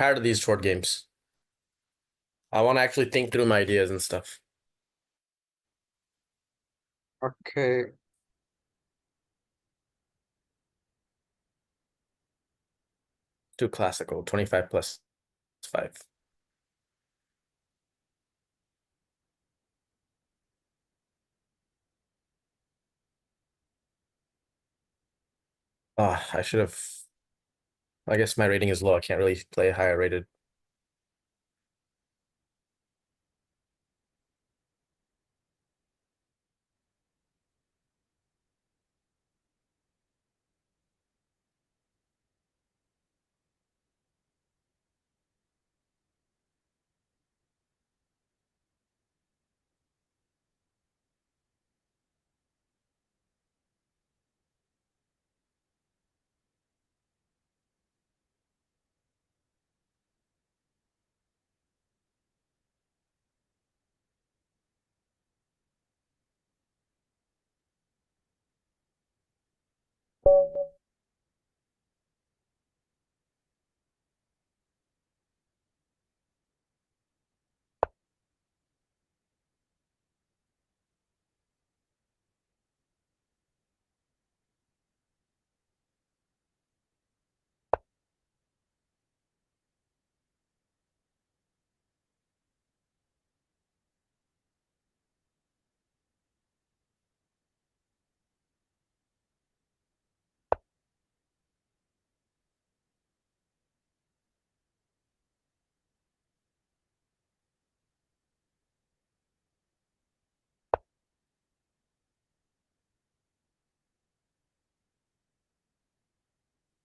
tired of these short games. I want to actually think through my ideas and stuff. Okay. Too classical. 25 plus 5. Ah, I should have. I guess my rating is low. I can't really play higher rated.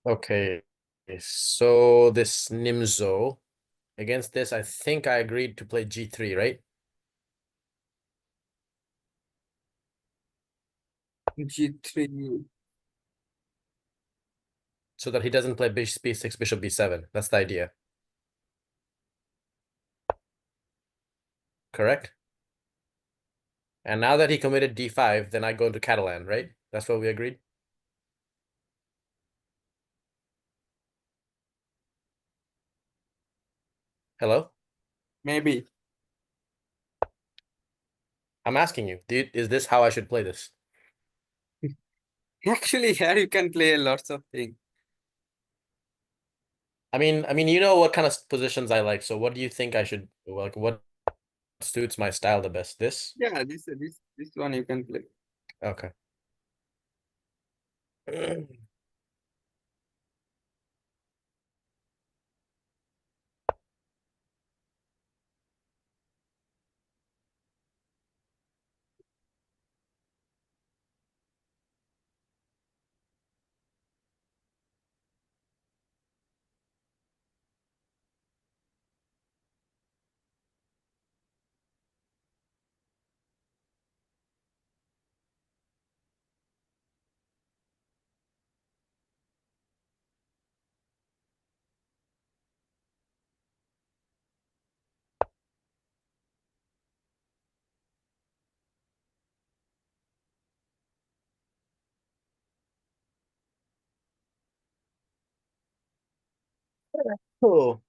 Okay. So this Nimzo. Against this, I think I agreed to play G3, right? G3. So that he doesn't play bishop B6, bishop B7. That's the idea. Correct? And now that he committed D5, then I go into Catalan, right? That's what we agreed? Hello? Maybe. I'm asking you, is this how I should play this? Actually, here you can play lots of things. I mean, you know what kind of positions I like. So what do you think I should like? What suits my style the best? This? Yeah, this one you can play. Okay. Cool.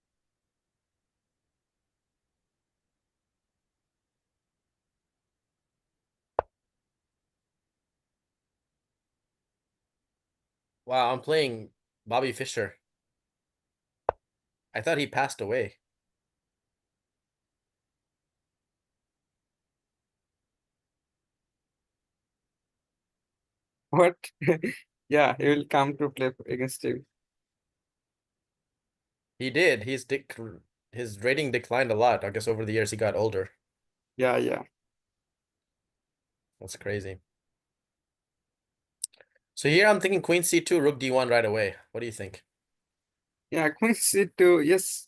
Wow, I'm playing Bobby Fischer. I thought he passed away. What? Yeah, he will come to play against you. He did. His rating declined a lot. I guess over the years he got older. Yeah, yeah. That's crazy. So here I'm thinking Queen C2, Rook D1 right away. What do you think? Yeah, Queen C2. Yes.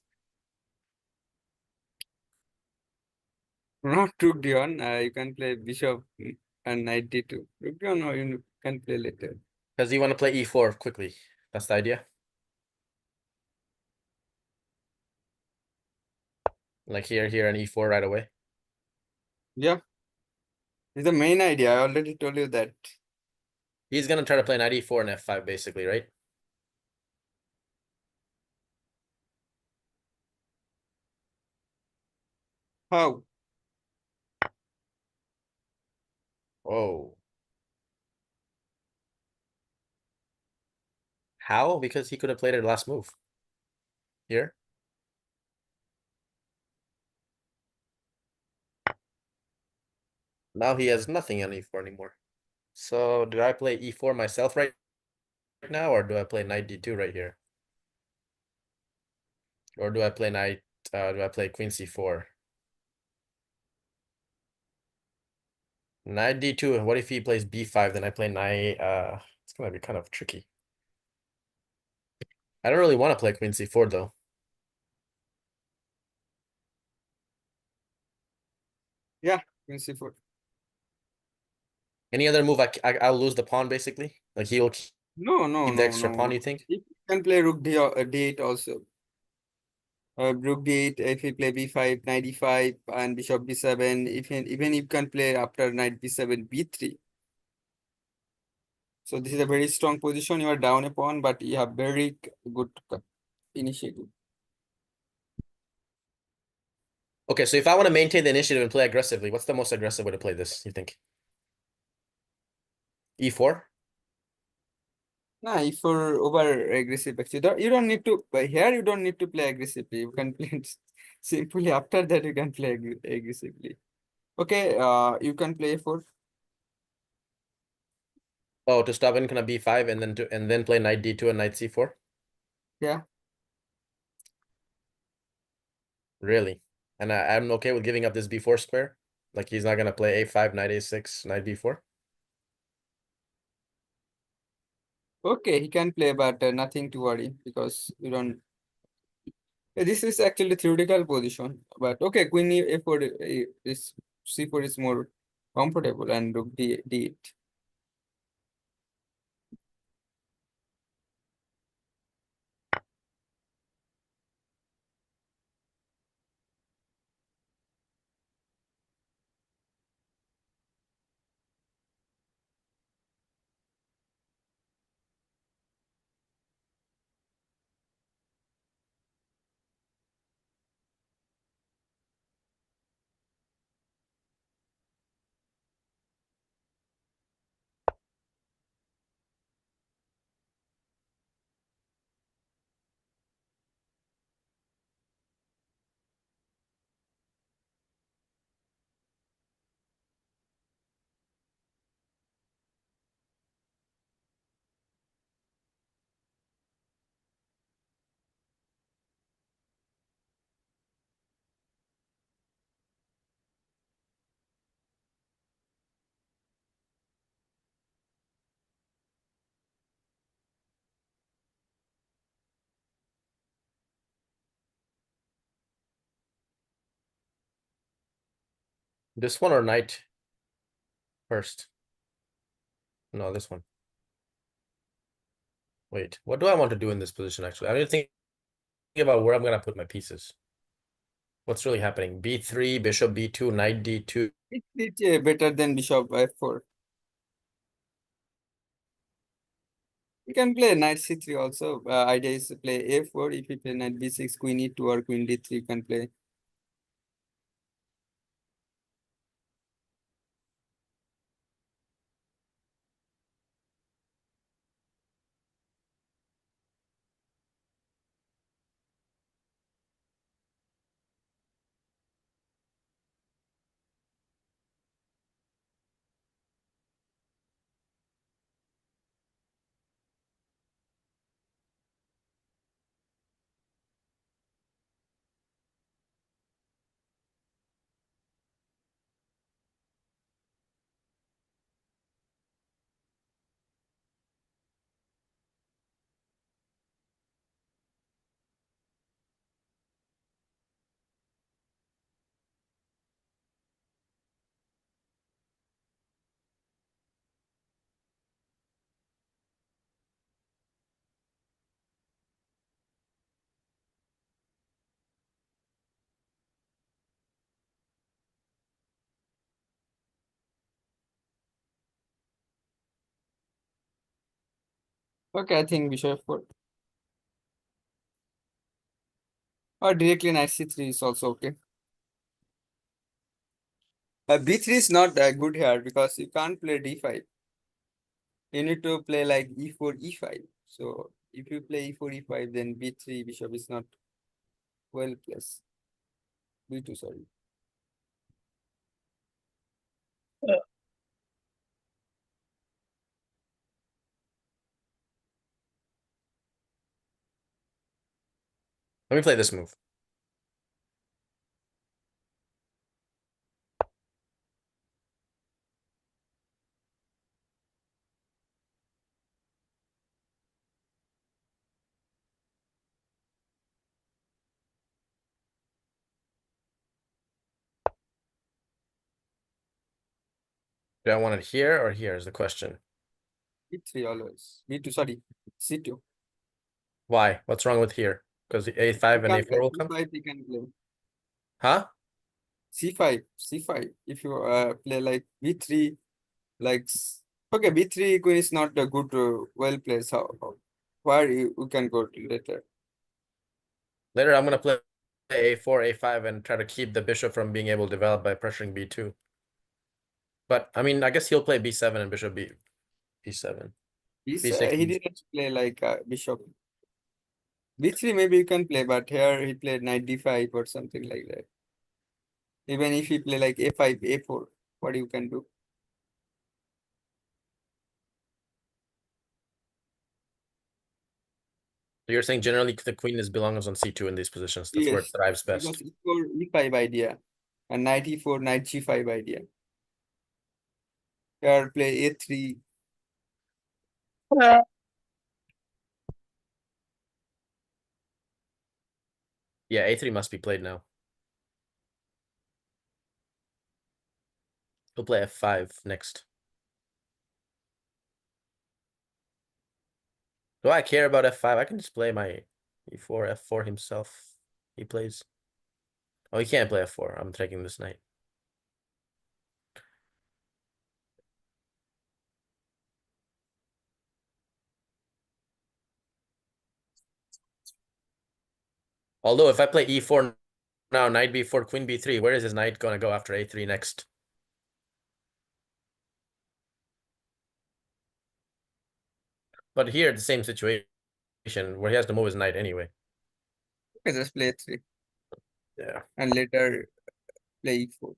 Not Rook D1. You can play Bishop and Knight D2. Rook D1, or you can play later. Because you want to play E4 quickly. That's the idea. Like here, and E4 right away. Yeah. It's the main idea. I already told you that. He's gonna try to play knight E4 and F5 basically, right? How? Oh, how? Because he could have played it last move here. Now he has nothing on e4 anymore. So do I play e4 myself right now, or do I play knight d2 right here? Or do I play do I play queen c4? Knight d2, and what if he plays b5, then I play knight, it's gonna be kind of tricky. I don't really want to play queen c4 though. Yeah, queen c4. Any other move, I'll lose the pawn basically? Like he'll No, no, keep the no, extra no, pawn, no. you think? If you can play rook d8 also. Rook d8, if you play b5, knight e5, and bishop b7, even you can play after knight b7, b3. So this is a very strong position. You are down a pawn, but you have very good initiative. Okay, so if I want to maintain the initiative and play aggressively, what's the most aggressive way to play this, you think? E4? Nah, if you're over aggressive, actually, you don't need to. But here, you don't need to play aggressively. You can play simply. After that, you can play aggressively. Okay, you can play for. Oh, to stop in kind of b5 and then play knight d2 and knight c4? Yeah. Really? And I'm okay with giving up this b4 square? Like he's not gonna play a5, knight a6, knight b4? Okay, he can play, but nothing to worry because you don't. This is actually theoretical position, but okay, queen a4 is c4 is more comfortable and rook d8. This one or knight first? No, this one. Wait, what do I want to do in this position actually? I need to think about where I'm gonna put my pieces. What's really happening? b3, bishop b2, knight d2. It's better than bishop f4. You can play knight c3 also. Idea is to play a4. If you play knight b6, queen e2 or queen d3, you can play. Okay, I think bishop f4. Or directly knight c3 is also okay. B3 is not that good here because you can't play D5. You need to play like E4, E5. So if you play E4, E5, then B3 bishop is not well placed. B2, sorry. Let me play this move. Do I want it here or here is the question. B3 always. B2, sorry. C2. Why? What's wrong with here? Because the You A5 and can't A4 will come? C5 you can play. Huh? C5, C5. If you play like B3, like okay, B3 queen is not a good well placed. Where you can go to later. Later, I'm gonna play A4, A5, and try to keep the bishop from being able to develop by pressuring B2. But I mean, I guess he'll play B7 and bishop B7. B6, He B6. didn't play like bishop. B3 maybe you can play, but here he played knight D5 or something like that. Even if he play like A5, A4, what you can do? You're saying generally the queen is belongs on C2 in these positions. That's where it Yes, thrives because best. E4, E5 idea and knight E4, knight G5 idea. Here play A3. Yeah, A3 must be played now. He'll play F5 next. Do I care about F5? I can just play my E4, F4 himself. He plays. Oh, he can't play F4. I'm taking this knight. Although if I play E4 now, knight B4, queen B3, where is his knight gonna go after A3 next? But here, the same situation where he has to move his knight anyway. Okay, just play A3 Yeah. and later play E4.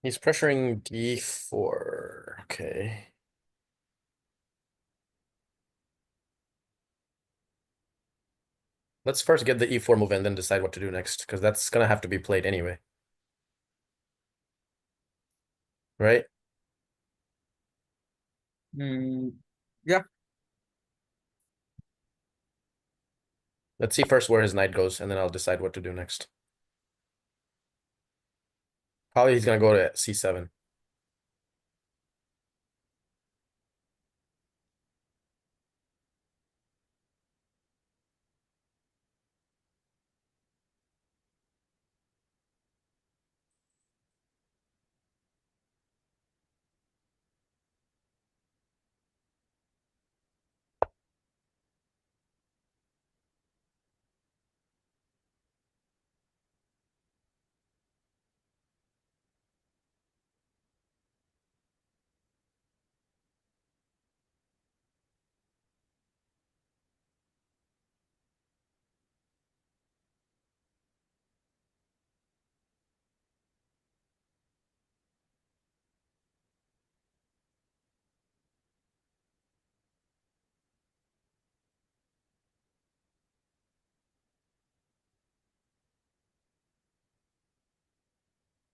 He's pressuring D4. Okay. Let's first get the E4 move and then decide what to do next, because that's gonna have to be played anyway. Right? Yeah, Let's see first where his knight goes, and then I'll decide what to do next. Probably he's gonna go to C7.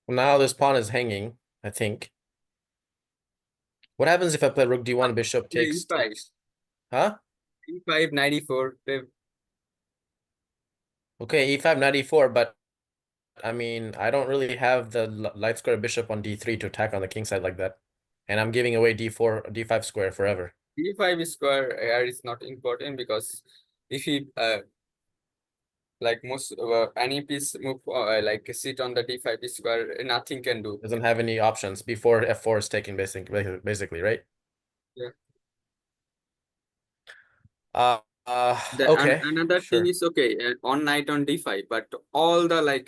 Now this pawn is hanging, I think. What happens if I play rook d1, bishop Play takes, E5. huh? E5, 94. Okay, e5, knight e4, but I mean, I don't really have the light square bishop on d3 to attack on the king side like that. And I'm giving away d4, d5 square forever. D5 square here is not important because if he like most any piece move like sit on the D5 square, nothing can do. Doesn't have any options before f4 is taken, basically, right? Yeah. Okay, Another thing sure. is okay on knight on D5, but all the like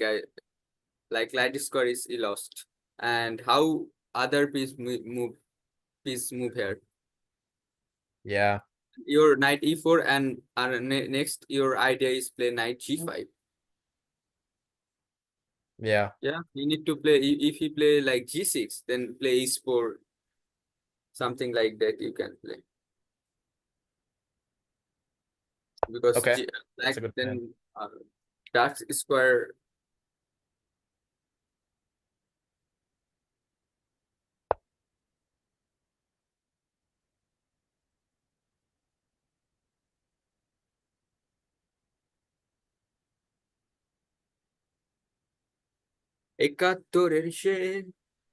light square is lost. And how other piece move here? Yeah, Your knight E4 and next your idea is play knight G5. yeah. Yeah, you need to play if you play like G6, then play E4, something like that you can play. Because Okay, that's a like good plan. then dark square. একাত্তরের সে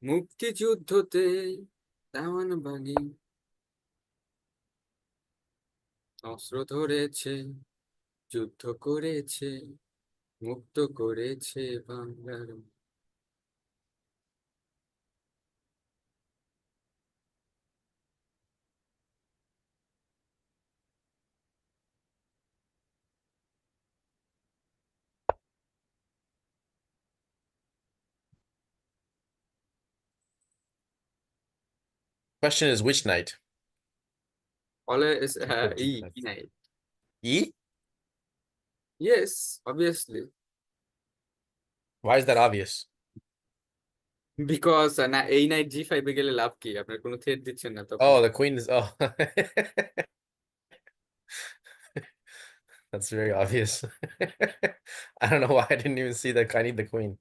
মুক্তিযুদ্ধতে দেওয়ান বাগি অস্ত্র ধরেছে, যুদ্ধ করেছে, মুক্ত করেছে বাংলার। Question is which knight? Always Bishop E g5. knight. E? Yes, obviously. Why is that obvious? Because না এই নাইট G5 এ গেলে লাভ কি? আপনার কোনো থ্রেট দিচ্ছেন না তখন। Oh, the queen is, oh. That's very obvious. I don't know why I didn't even see that I need the queen.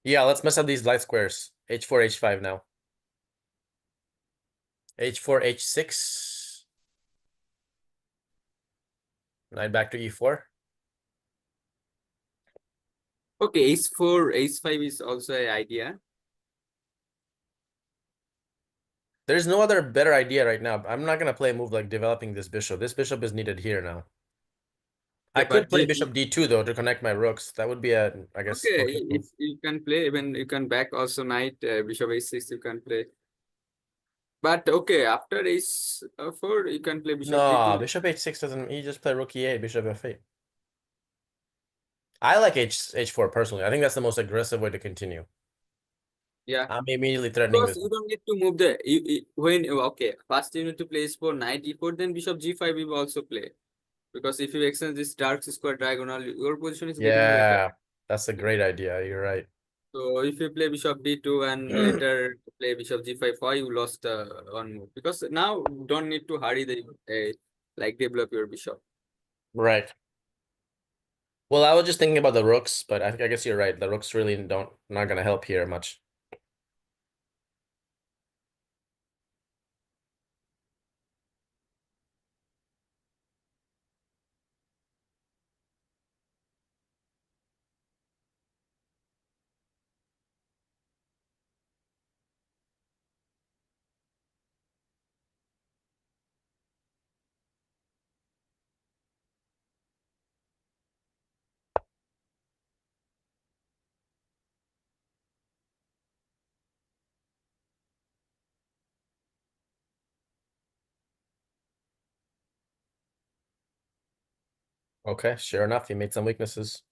Yeah, let's mess up these light squares. H4, H5 now. H4, H6. Knight back to E4. Okay, H4, H5 is also an idea. There's no other better idea right now. I'm not gonna play a move like developing this bishop. This bishop is needed here now. I Okay, could but play bishop d2 though to connect my rooks. That would be a, I guess, okay, okay if move. you can play, even you can back also knight bishop H6 you can play. But okay, after H4 you can play bishop No, D2. bishop h6 doesn't. You just play rook e8, bishop f8. I like h4 personally. I think that's the most aggressive way to continue. Yeah. I'm immediately threatening Because with. you don't need to move when okay, first you need to play for knight e4, then bishop g5 you will also play. Because if you extend this dark square diagonal, your position is getting better. Yeah, that's a great idea. You're right. So if you play bishop d2 and later play bishop g5, why you lost one move? Because now you don't need to hurry the like develop your bishop. Right. Well, I was just thinking about the rooks, but I guess you're right. The rooks really not gonna help here much. Okay, sure enough, he made some weaknesses.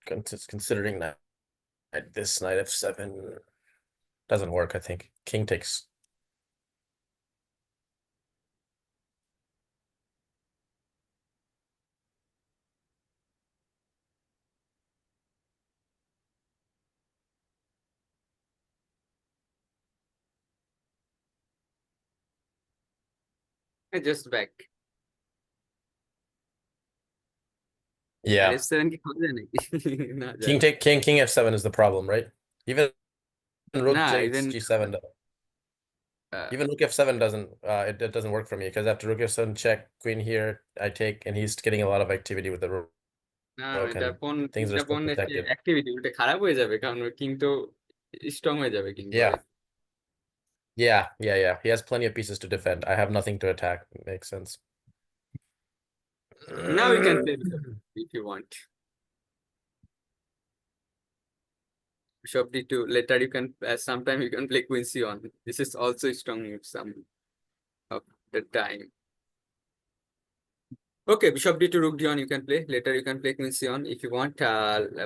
Considering that this knight f7 doesn't work, I think. King takes. Just back. R Yeah. f7 কি খাওয়া যায় নাকি? না যায় King না। take king f7 is the problem, right? Even rook না, takes even g7. Even rook f7 doesn't it doesn't work for me because after rook f7 check, queen here, I take, and he's getting a lot of activity with the না rook, এটা and কোন things are এটা still কোন protected. Activity উল্টে খারাপ হয়ে যাবে কারণ কিং তো স্ট্রং হয়ে যাবে কিং পরে। Yeah. Yeah. He has plenty of pieces to defend. I have nothing to attack. Makes sense. Now you can play bishop if you want. Bishop d2. Later you can sometime you can play queen c1. This is also strong move some of the time. Okay, bishop d2, rook d1 you can play. Later you can play queen c1 if you want.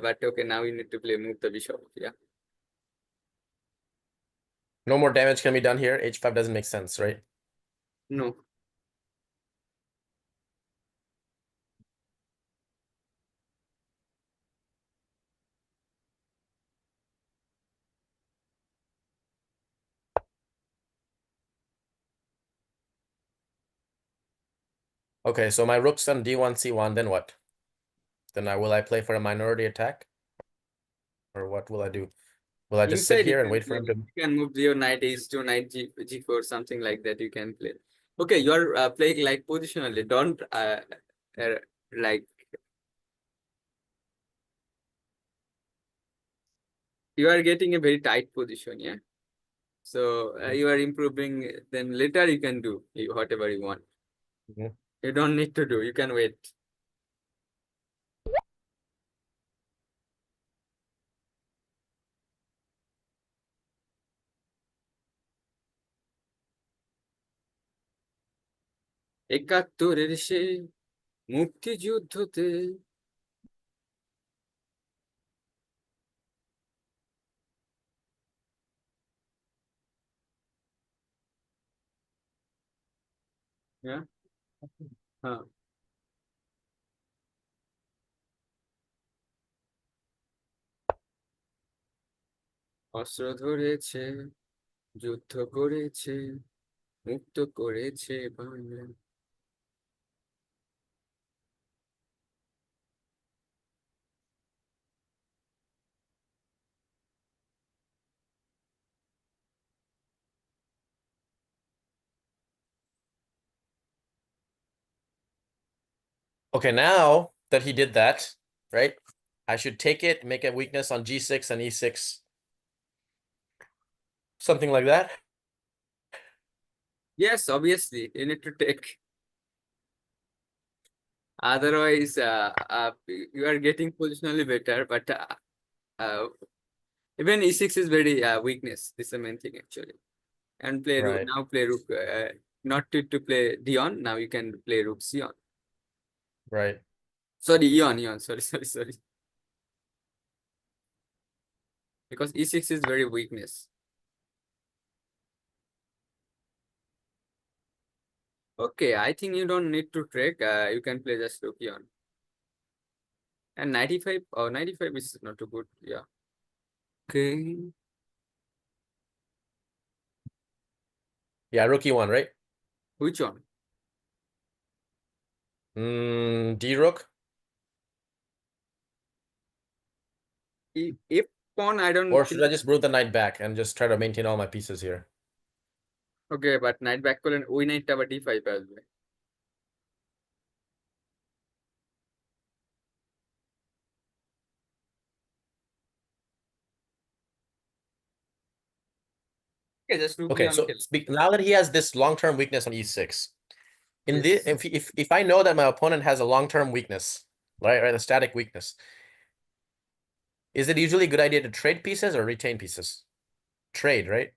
But okay, now you need to play move the bishop. Yeah. No more damage can be done here. H5 doesn't make sense, right? No. Okay, so my rook's on d1, c1, then what? Then will I play for a minority attack? Or what will I do? Will I just sit Inside you here and can wait for play. him to? You can move your knight h2, knight g4, something like that. You can play. Okay, you are playing like positionally. Don't uh, like you are getting a very tight position. Yeah. So you are improving. Then later you can do whatever you want. Mhm. You don't need to do. You can wait. একাত্তরের সে মুক্তিযুদ্ধতে হ্যাঁ হ্যাঁ অস্ত্র ধরেছে যুদ্ধ করেছে মুক্ত করেছে Bangla. Okay, now that he did that, right? I should take it, make a weakness on g6 and e6. Something like that. Yes, obviously you need to take. Otherwise, you are getting positionally better, but even e6 is very weakness. This is the main thing actually. And play rook, Right. now play rook. Not to play d on. Now you can play rook c on. Right. Sorry, e on, e on. Sorry. because e6 is very weakness. Okay, I think you don't need to trek. You can play just rook on. And 95, oh, 95 is not too good. Yeah. Okay. Yeah, rookie one, right? Which one? D rook. If pawn, I don't Or should think. I just move the knight back and just try to maintain all my pieces here? Okay, but knight back করলেন ওই নাইটটা আবার d5 আসবে। Okay, just rook Okay, on so খেল। now that he has this long-term weakness on e6, in the Yes. if I know that my opponent has a long-term weakness, right, a static weakness, is it usually a good idea to trade pieces or retain pieces? Trade, right?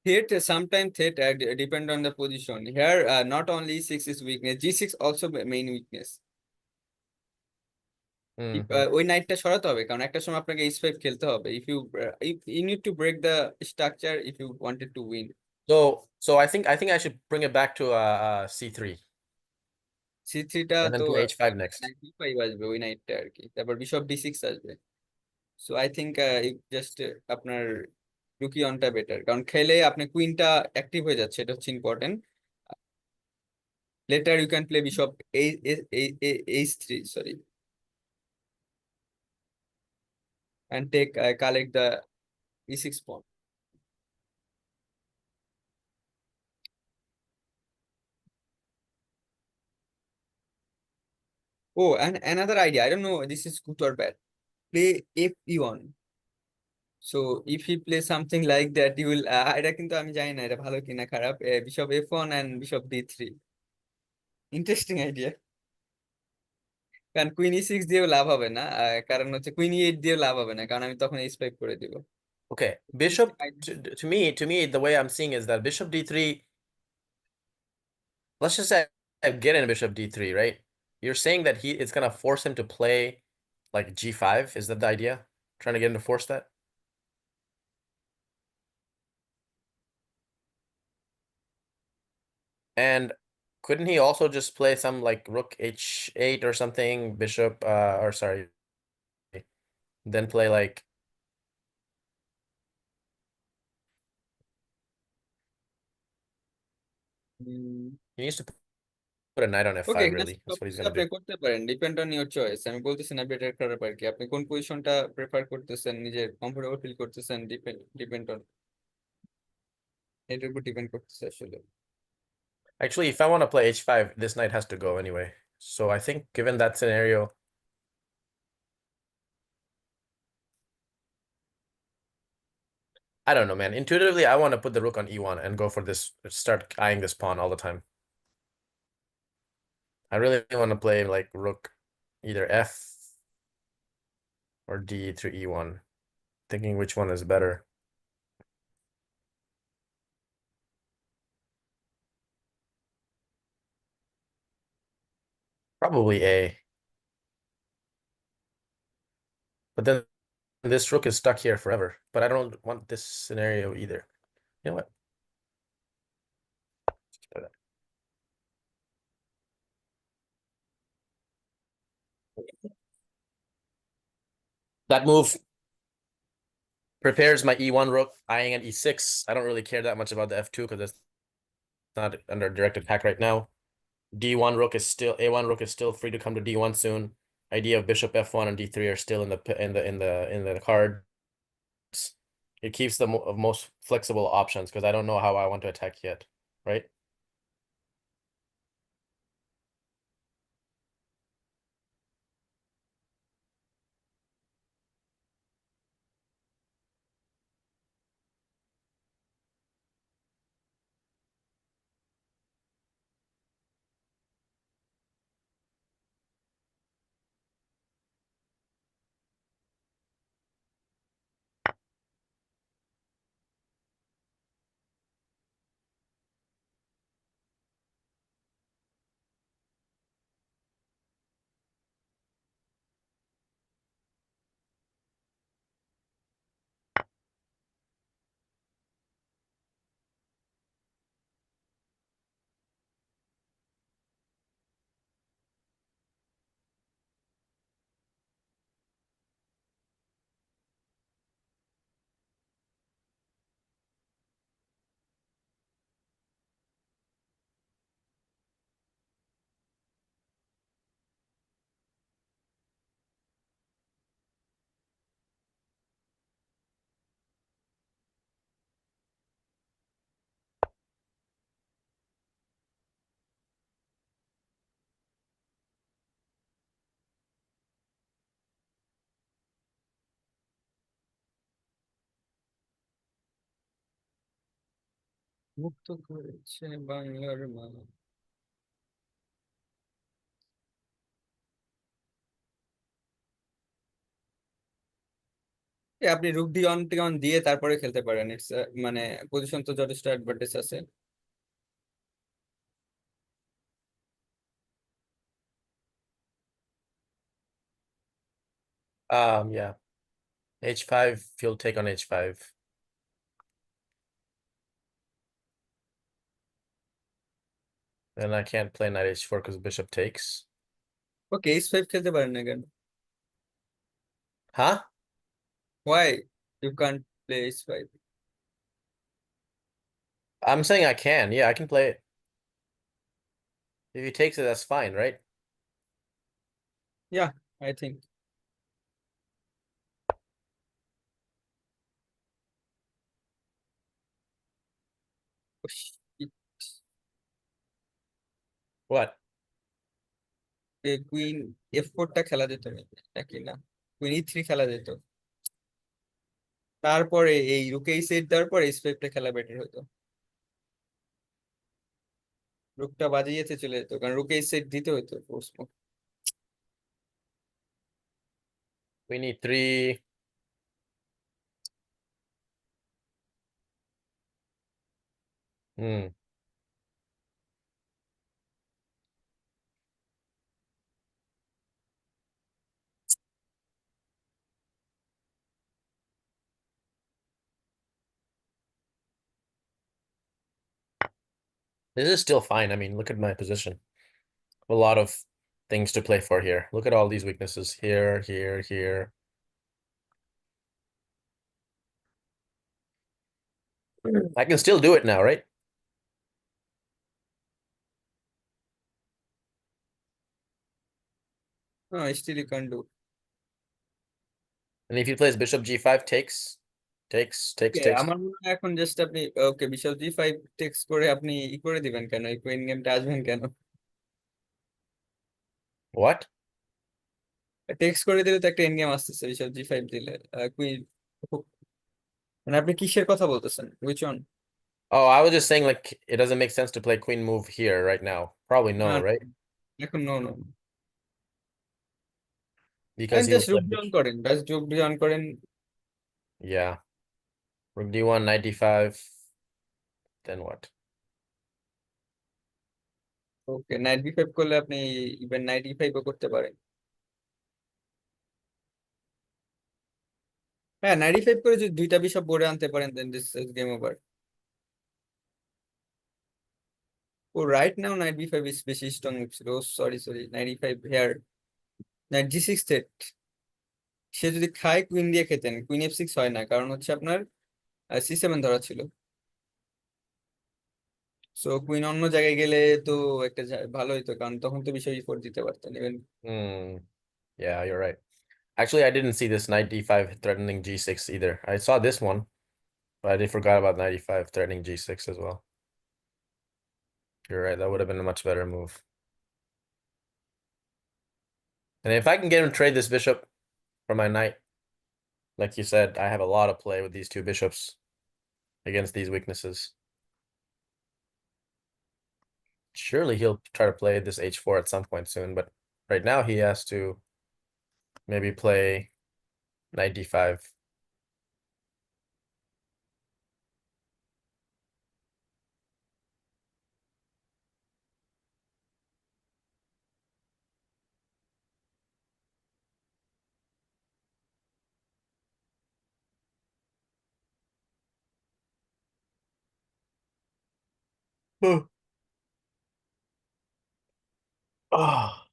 Here, sometimes it depend on the position. Here, not only e6 is weakness, g6 also main weakness. ওই নাইটটা সরাতে হবে কারণ একটা সময় আপনাকে h5 খেলতে হবে if you need to break the structure if you wanted to win. So I think I should bring it back to c3 c3 টা and then তো play h5 next. d5 আসবে ওই নাইটটা আর কি, তারপর বিশপ d6 আসবে। So I think just আপনার রুকি অনটা বেটার, কারণ খেলে আপনার কুইনটা অ্যাক্টিভ হয়ে যাচ্ছে, এটা হচ্ছে important. Later you can play bishop h3 sorry and take collect the e6 pawn. Oh, and another idea. I don't know this is good or bad. Play fe1. So if he plays something like that, you will. এটা কিন্তু আমি জানি না এটা ভালো কিনা খারাপ। Bishop f1 and bishop d3. Interesting idea. কারণ কুইন e6 দিয়েও লাভ হবে না, কারণ হচ্ছে কুইন e8 দিয়েও লাভ হবে না, কারণ আমি তখন h5 করে দিব। Okay, bishop to me the way I'm seeing is that bishop d3. Let's just say I get in bishop d3, right? You're saying that it's gonna force him to play like g5. Is that the idea? Trying to get him to force that? And couldn't he also just play some like rook h8 or something, bishop or sorry, then play like he needs to put a knight on okay, f5 এখানে really. সব That's what he's কিছু gonna আপনি do. করতে পারেন, depend on your choice. আমি বলতেছি না better খারাপ আর কি, আপনি কোন পজিশনটা প্রেফার করতেছেন, নিজের কমফোর্টেবল ফিল করতেছেন, ডিপেন্ড অন এটার উপর ডিপেন্ড করতেছে আসলে। Actually, if I want to play h5, this knight has to go anyway. So I think given that scenario, I don't know, man. Intuitively, I want to put the rook on e1 and go for this, start eyeing this pawn all the time. I really want to play like rook either f or d through e1, thinking which one is better. Probably a. But then this rook is stuck here forever. But I don't want this scenario either. You know what? That move prepares my e1 rook, eyeing at e6. I don't really care that much about the f2 because it's not under direct attack right now. D1 rook is still A1 rook is still free to come to D1 soon. Idea of bishop F1 and D3 are still in the cards. It keeps the most flexible options because I don't know how I want to attack yet, right? মুক্ত করেছে বাংলার মা। আপনি রুক D on T on দিয়ে তারপরে খেলতে পারেন, it's মানে পজিশন তো যথেষ্ট অ্যাডভান্টেজ আছে। Yeah. H5, he'll take on H5. Then I can't play knight H4 because bishop takes. Okay H five খেলতে পারেন না কেন? Huh? Why you can't play H five? I'm saying I can. Yeah, I can play it. If he takes it, that's fine, right? Yeah, I think. What? Queen F ফোরটা খেলা যেত নাকি না? Queen E three খেলা যেত, তারপরে এই রুকে এই সেট দেওয়ার পর এইচ ফাইভটা খেলা বেটার হতো। রুকটা বাজিয়েতে চলে যেত, কারণ রুকে এই সেট দিতে হতো force. We need three. Hmm. This is still fine. I mean, look at my position. A lot of things to play for here. Look at all these weaknesses here, here, here. I can still do it now, right? হ্যাঁ still you can do. And if he plays bishop g5, takes, takes, takes, takes. আমার মনে হয় এখন just আপনি ওকে bishop জি five text করে আপনি ই করে দিবেন কেন, এই কুইন গেমটা আসবেন কেন? What? টেক্স করে দিলে তো একটা এন্ড গেম আসতেছে বিশপ জি ফাইভ দিলে। কুইন, মানে আপনি কিসের কথা বলতেছেন, which on? Oh, I was just saying like it doesn't make sense to play queen move here right now. Probably না no, right? এখন no no, Because he'll just play rook down করেন, just rook down করেন। yeah. Rook d1, knight d5. Then what? Okay knight B five করলে আপনি even night ই ফাইভও করতে পারেন। হ্যাঁ night E five করে যদি দুইটা বিশপ বোর্ডে আনতে পারেন then this is game over. Oh right now knight B five is বেশি স্ট্রং মুভ ছিল, sorry sorry, knight E five here, knight G six threat. সে যদি খায় কুইন দিয়ে খেতেন, কুইন এফ সিক্স হয় না, কারণ হচ্ছে আপনার সি সেভেন ধরা ছিল। সো কুইন অন্য জায়গায় গেলে তো একটা ভালো হইতো, কারণ তখন তো বিষয় ফোর দিতে পারতেন even. Hmm. Yeah, you're right. Actually, I didn't see this knight d5 threatening g6 either. I saw this one, but I did forgot about knight e5 threatening g6 as well. You're right. That would have been a much better move. And if I can get him to trade this bishop for my knight, like you said, I have a lot of play with these two bishops against these weaknesses. Surely he'll try to play this h4 at some point soon, but right now he has to maybe play knight d5. Oh.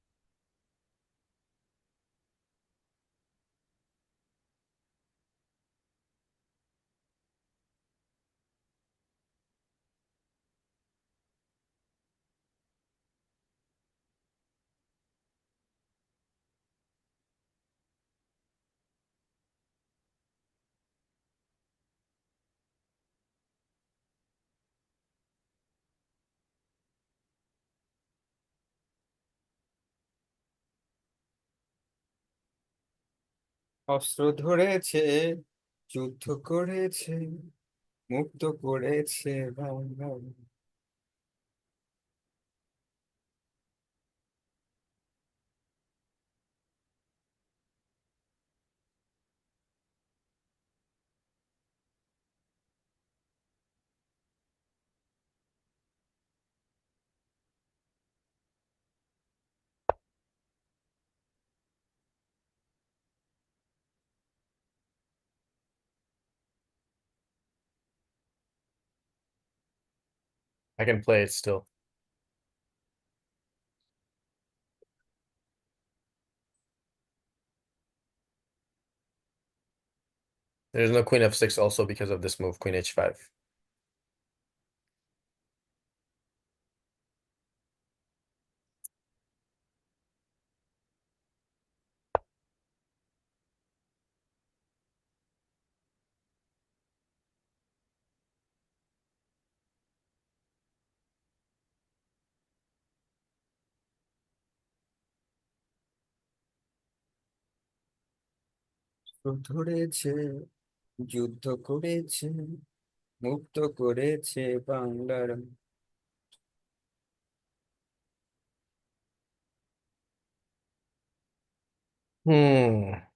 অস্ত্র ধরেছে, যুদ্ধ করেছে, মুক্ত করেছে Bangla. I can play it still. There's no queen f6 also because of this move, queen h5. ধরেছে, যুদ্ধ করেছে, মুক্ত করেছে বাংলার। Hmm.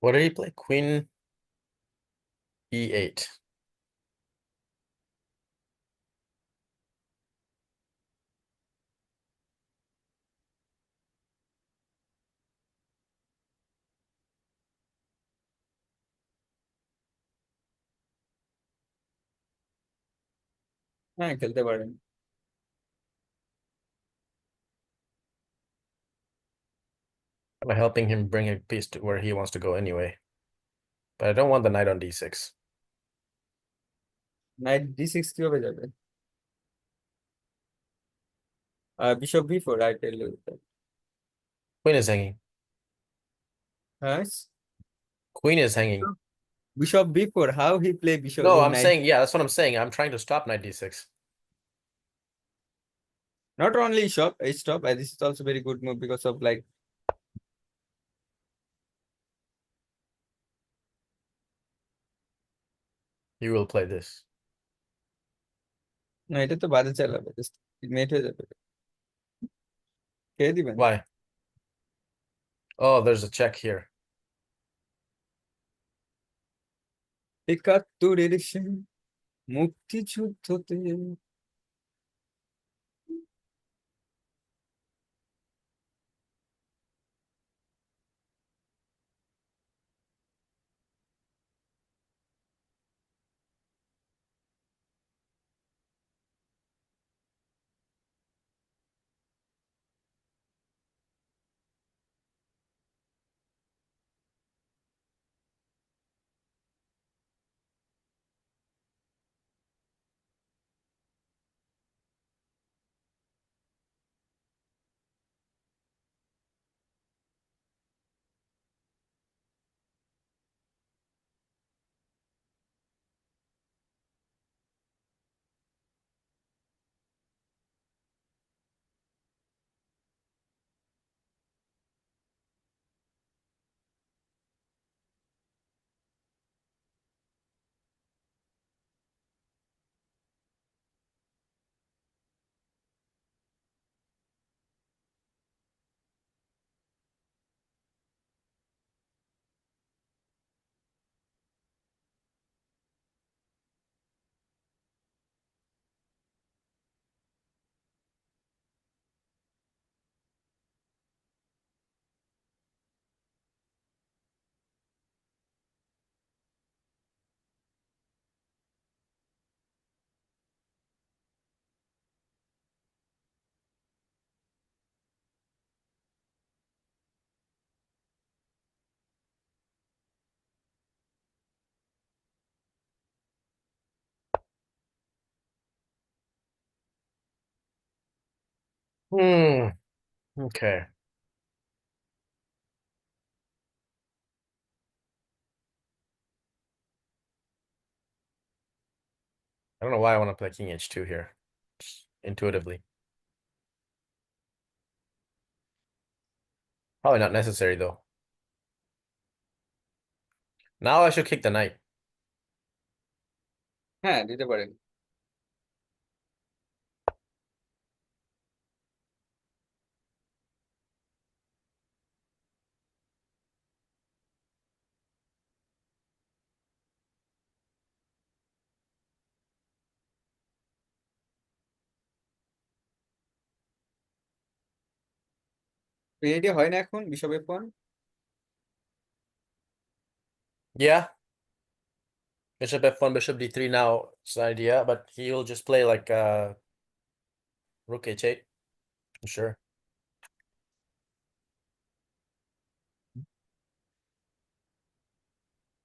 What did he play? Queen e8. হ্যাঁ, খেলতে পারেন। I'm helping him bring a piece to where he wants to go anyway. But I don't want the knight on d6. Night d6 কিভাবে যাবে? Bishop b4, I tell you that. Queen is hanging. হ্যাঁ, Queen is hanging. bishop b4, how he play bishop No, in I'm knight? saying, yeah, that's what I'm saying. I'm trying to stop knight d6. Not only shop, stop, this is also very good move because of like You will play this. না, এটা তো বাজে চালাবে, just মেট হয়ে যাবে। খেয়ে দিবেন। Why? Oh, there's a check here. একাত্তরের সে মুক্তিযুদ্ধতে। Hmm. Okay. don't know why I want to play king h2 here. Just intuitively. Probably not necessary though. Now I should kick the knight. হ্যাঁ দিতে পারেন। Ready হয় না এখন bishop f1? Yeah. Bishop f1, bishop d3 now. It's an idea, but he'll just play like rook h8. I'm sure.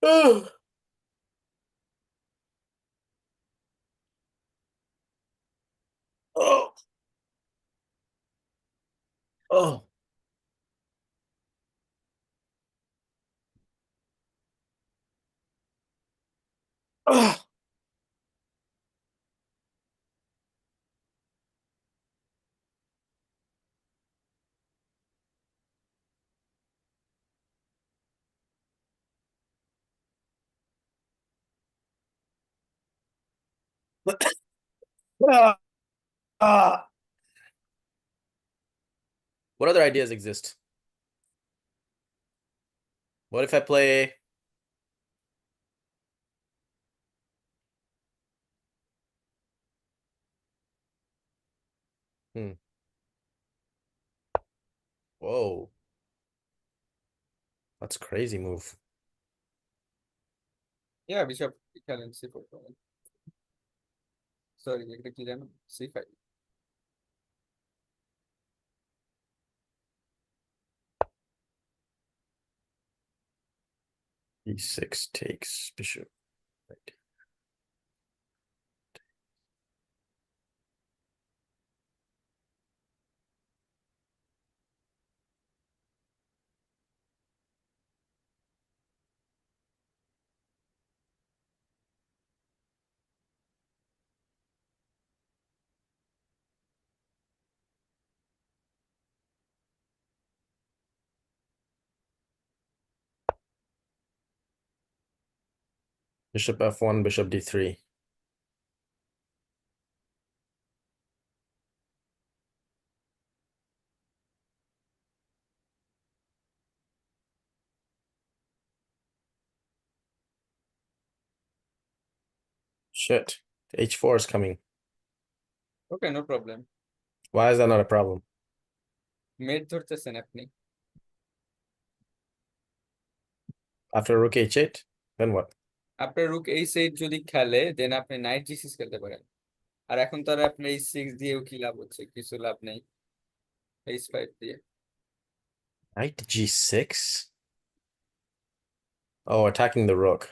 Oh, oh, oh. Oh. Ah, ah. What other ideas exist? What if I play? Hmm. Whoa. That's a crazy move. Yeah, bishop খেলেন c4 করেন। Sorry এটা কি জানো, c5। e6 takes bishop. Right. Bishop f1, bishop d3. Shit. h4 is coming. Okay no problem. Why is that not a problem? Mate ধরতেছেন আপনি। After rook h8, then what? আপনার রুক h8 যদি খেলে দেন আপনি নাইট g6 খেলতে পারেন। আর এখন তো আর আপনার h6 দিয়েও কি লাভ হচ্ছে, কিছু লাভ নেই h5 দিয়ে। Knight g6? Oh, attacking the rook.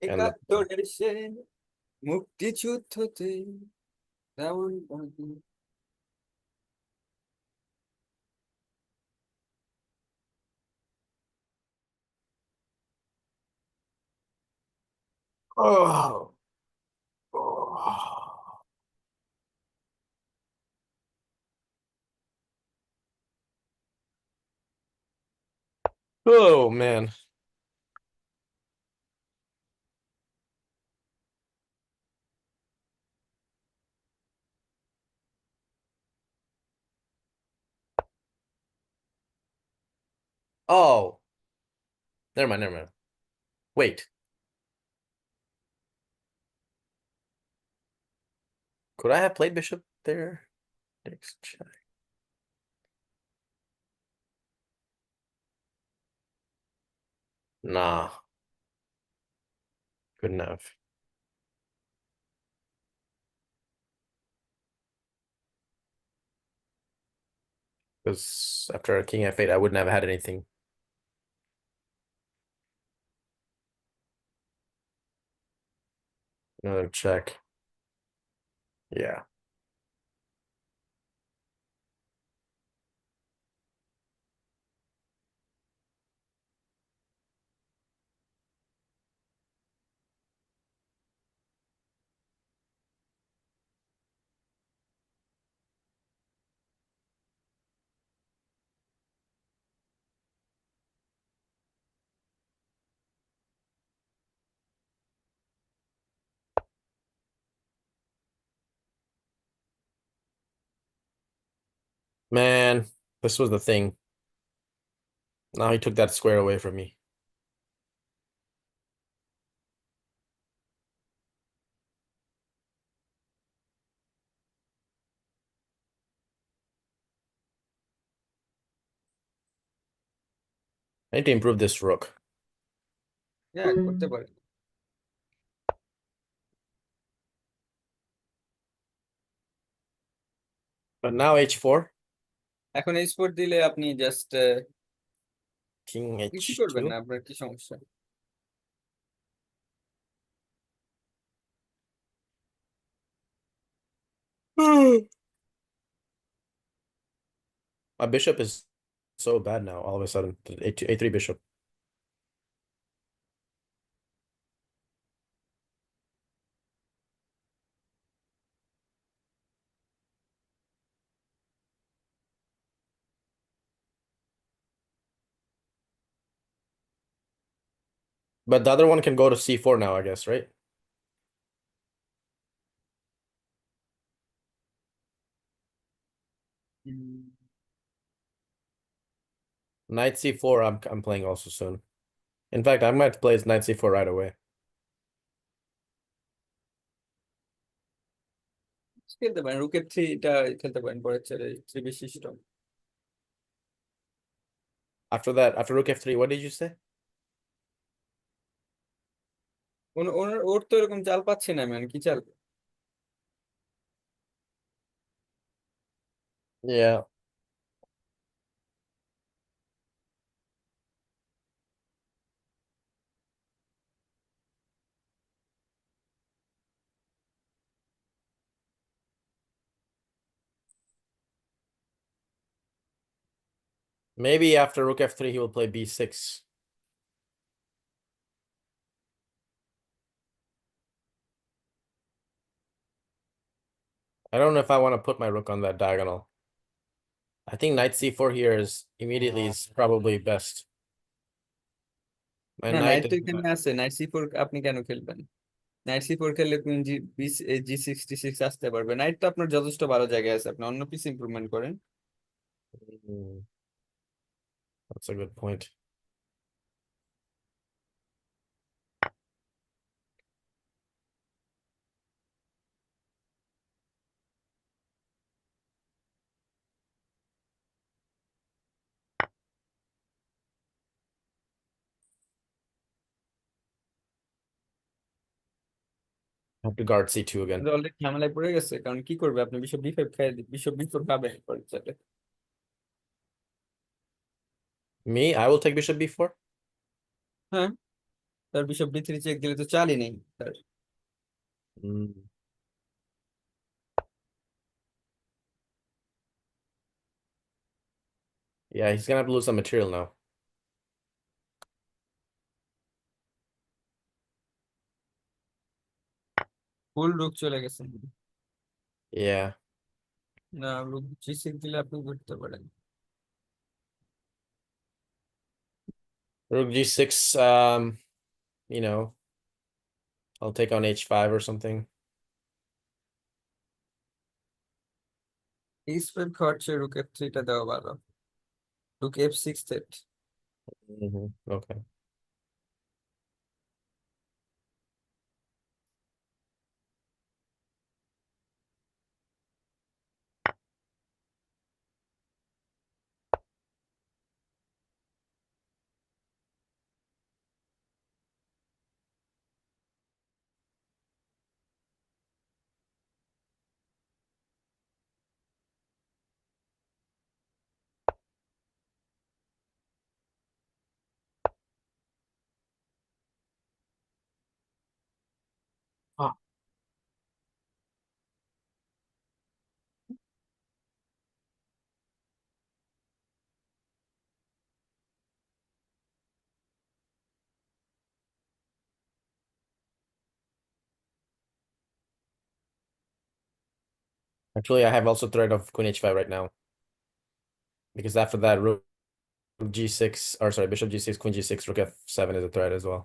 And the একাত্তরের সে মুক্তিযুদ্ধতে তেমন বাজে। oh, oh. Oh man. Oh, never mind, never mind. Wait, could I have played bishop there? Next check. Nah, good enough. Because after king f8, I wouldn't have had anything. Another check. Yeah. Man, this was the thing. Now he took that square away from me. I need to improve this rook. হ্যাঁ করতে পারে। But now h4, এখন এই sport দিলে আপনি just king কিছু করবেন h2. না, আপনার কি সমস্যা? My bishop is so bad now, all of a sudden. A2, a3 bishop. But the other one can go to c4 now, I guess, right? Knight c4, I'm playing also soon. In fact, I might play knight c4 right away. খেলতে পারেন রুকের থ্রিটা খেলতে পারেন, পরের ছেড়ে three বিশিষ্ট। After that, after rook f3, what did you say? ওর তো এরকম চাল পাচ্ছি না, মানে কি চাল? Yeah. Maybe after rook f3, he will play b6. I don't know if I want to put my rook on that diagonal. I think knight c4 here is immediately is probably best. My না, knight night is তো এখানে আছে, night C four আপনি কেন খেলবেন? Night C four খেললে queen জি66 আসতে পারবে। নাইট তো আপনার যথেষ্ট ভালো জায়গায় আছে, আপনি অন্য পিস ইমপ্রুভমেন্ট করেন। Mm, that's a good point. I have to guard c2 again. Already ঝামেলায় পড়ে গেছে, কারণ কি করবে, আপনি বিশপ বি5 খাই, বিশপ বি4 পাবেন পরের চালে। Me, I will take bishop b4. হ্যাঁ, তার বিশপ বি3 চেক দিলে তো চালই নেই তার। Mm. Yeah, he's gonna have to lose some material now. ফুল রুক চলে গেছে। Yeah. না, রুক জি6 দিলে আপনি করতে পারেন। Rook g6, you know, I'll take on h5 or something. এই স্পেড খাওয়াচ্ছে, রুক এফ3টা দেওয়া ভালো। রুক এফ6 set. Okay. Ah, actually, I have also threat of queen h5 right now. Because after that, rook g6, or sorry, bishop g6, queen g6, rook f7 is a threat as well.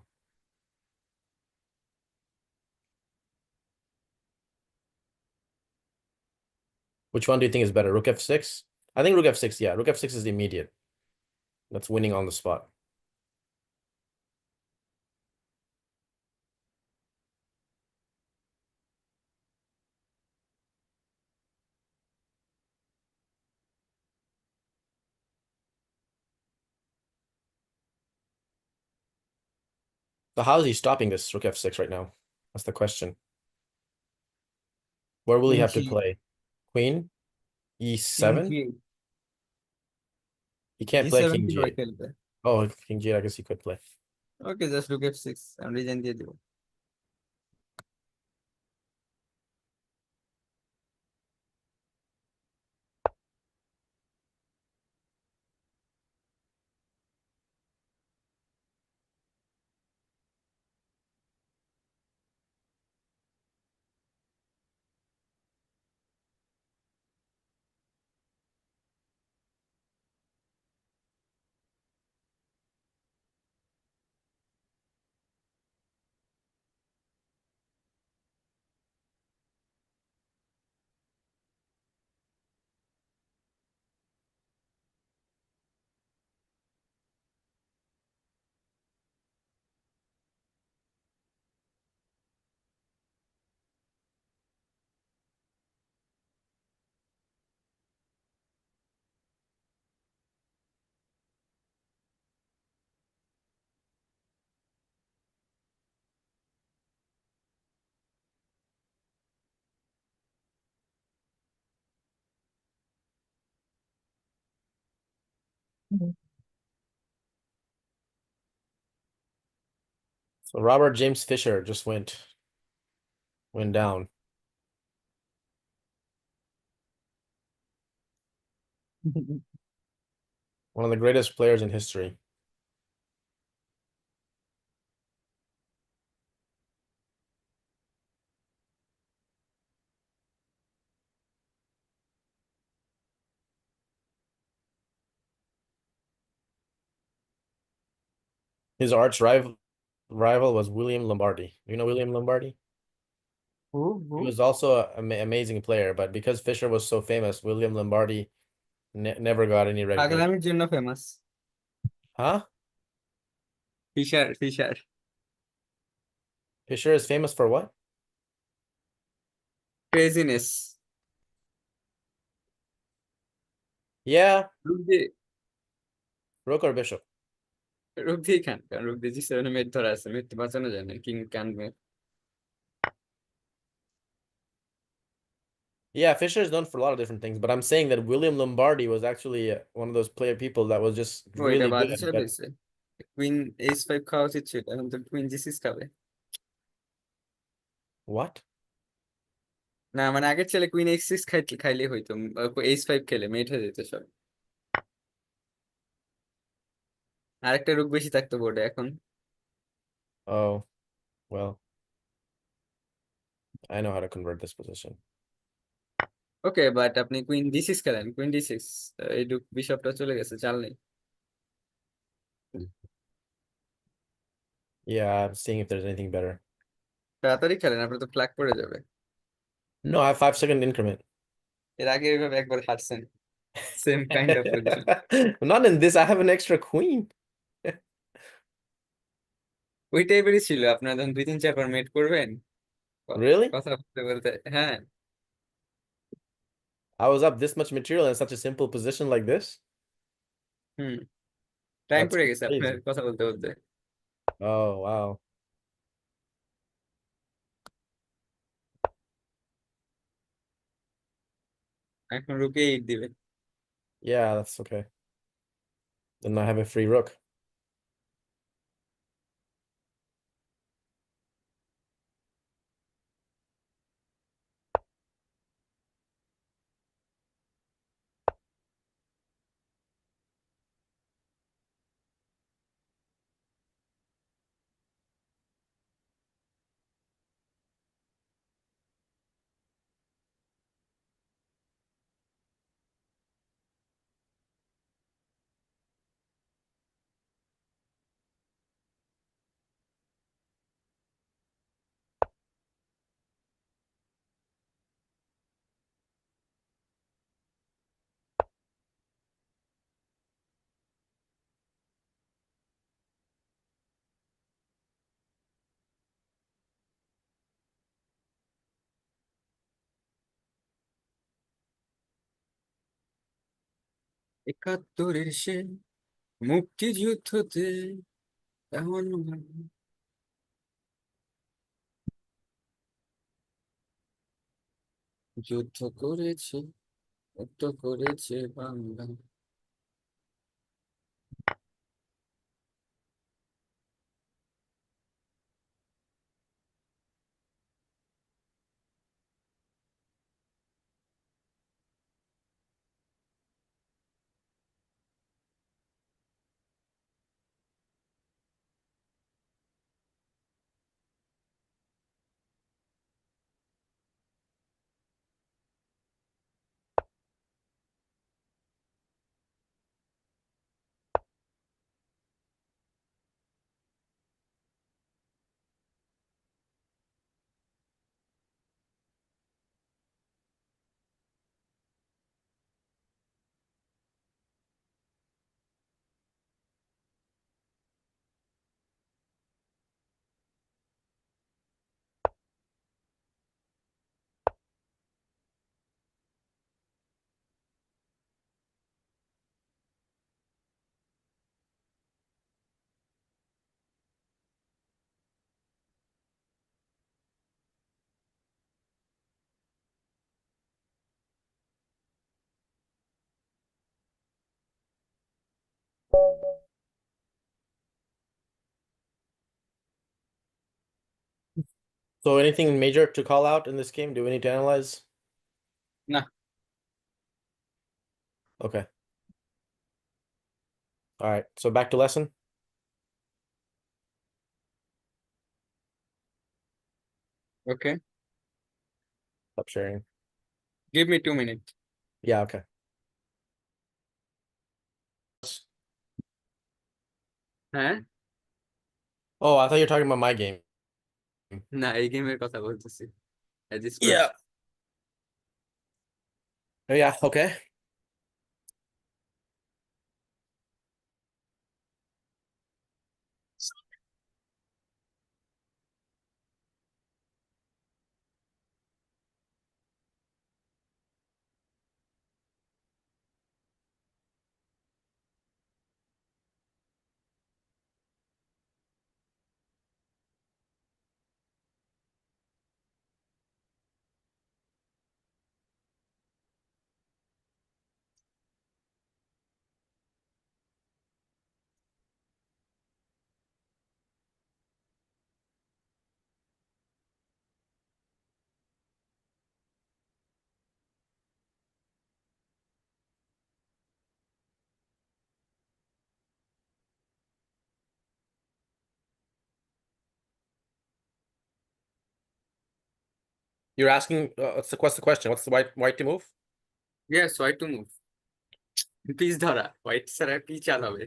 Which one do you think is better, rook f6 I think rook f6, yeah. Rook f6 is immediate. That's winning on the spot. So how is he stopping this rook f6 right now? That's the question. Where will he Queen have to G, play? Queen King e7? G, He can't play G7 king কিভাবে g8. খেলবে? Oh, king g8, I guess he could play. Okay, just rook F6 আমি reason দিয়ে দিব। So Robert James Fisher just went down. One of the greatest players in history. His arch rival was William Lombardi. You know William Lombardi? He Who? was also an amazing player, but because Fisher was so famous, William Lombardi never got any recognition. পাগলামির জন্য famous. Huh? Fisher Fisher Fisher is famous for what? Craziness. Yeah, rook দিয়ে rook or bishop. রুক দিয়েই খান, কারণ রুক দিয়ে G7 মেট ধরা আছে, মেট তো বাঁচানো যায় না, king can mate. Yeah, Fisher is known for a lot of different things, but I'm saying that William Lombardi was actually one of those player people that was just ও এটা really বাজে good. চলে But এসেছে, queen H5 খাওয়া উচিত ছিল, এখন তো queen G6 খাবে। what? না মানে আগের ছেলে কুইন H6 খাইলে হইতো, H5 খেলে মেট হয়ে যেত সব। আরেকটা রুক বেশি থাকতো বোর্ডে এখন। Oh, well, I know how to convert this position. Okay, but আপনি কুইন D6 খেলেন, কুইন D6 এই রুক বিশপটা চলে গেছে, চাল নেই। Yeah, I'm seeing if there's anything better. তাড়াতাড়ি খেলেন, আপনার তো ফ্ল্যাগ পড়ে যাবে। No, I have 5-second increment. এর আগে এইভাবে একবার হারছেন, same kind of position. Not in this. I have an extra queen. ওই টাইপেরই ছিল, আপনার যখন 2 3 4 বার মেট করবেন, Really? কথা বলতে বলতে। হ্যাঁ। I was up this much material in such a simple position like this? Hmm, time That's পড়ে গেছে আপনার crazy. কথা বলতে বলতে। Oh, wow. এখন রুকে 8 দিবে। Yeah, that's okay. Then I have a free rook. একাত্তরের সে মুক্তিযুদ্ধতে এমন ভাবে যুদ্ধ করেছে, মুক্ত করেছে Bangla. So anything major to call out in this game? Do we need to analyze? না. Okay. All right. So back to lesson. Okay, Stop sharing. give me 2 minutes. Yeah, okay. হ্যাঁ, Oh, I thought you were talking about my game. না, এই গেমের কথা বলতেছি. This Yeah. question. Oh, yeah, okay. You're asking what's the question? What's the white to move? Yes, why to move? Piece ধরা, white ছাড়া কি চাল হবে?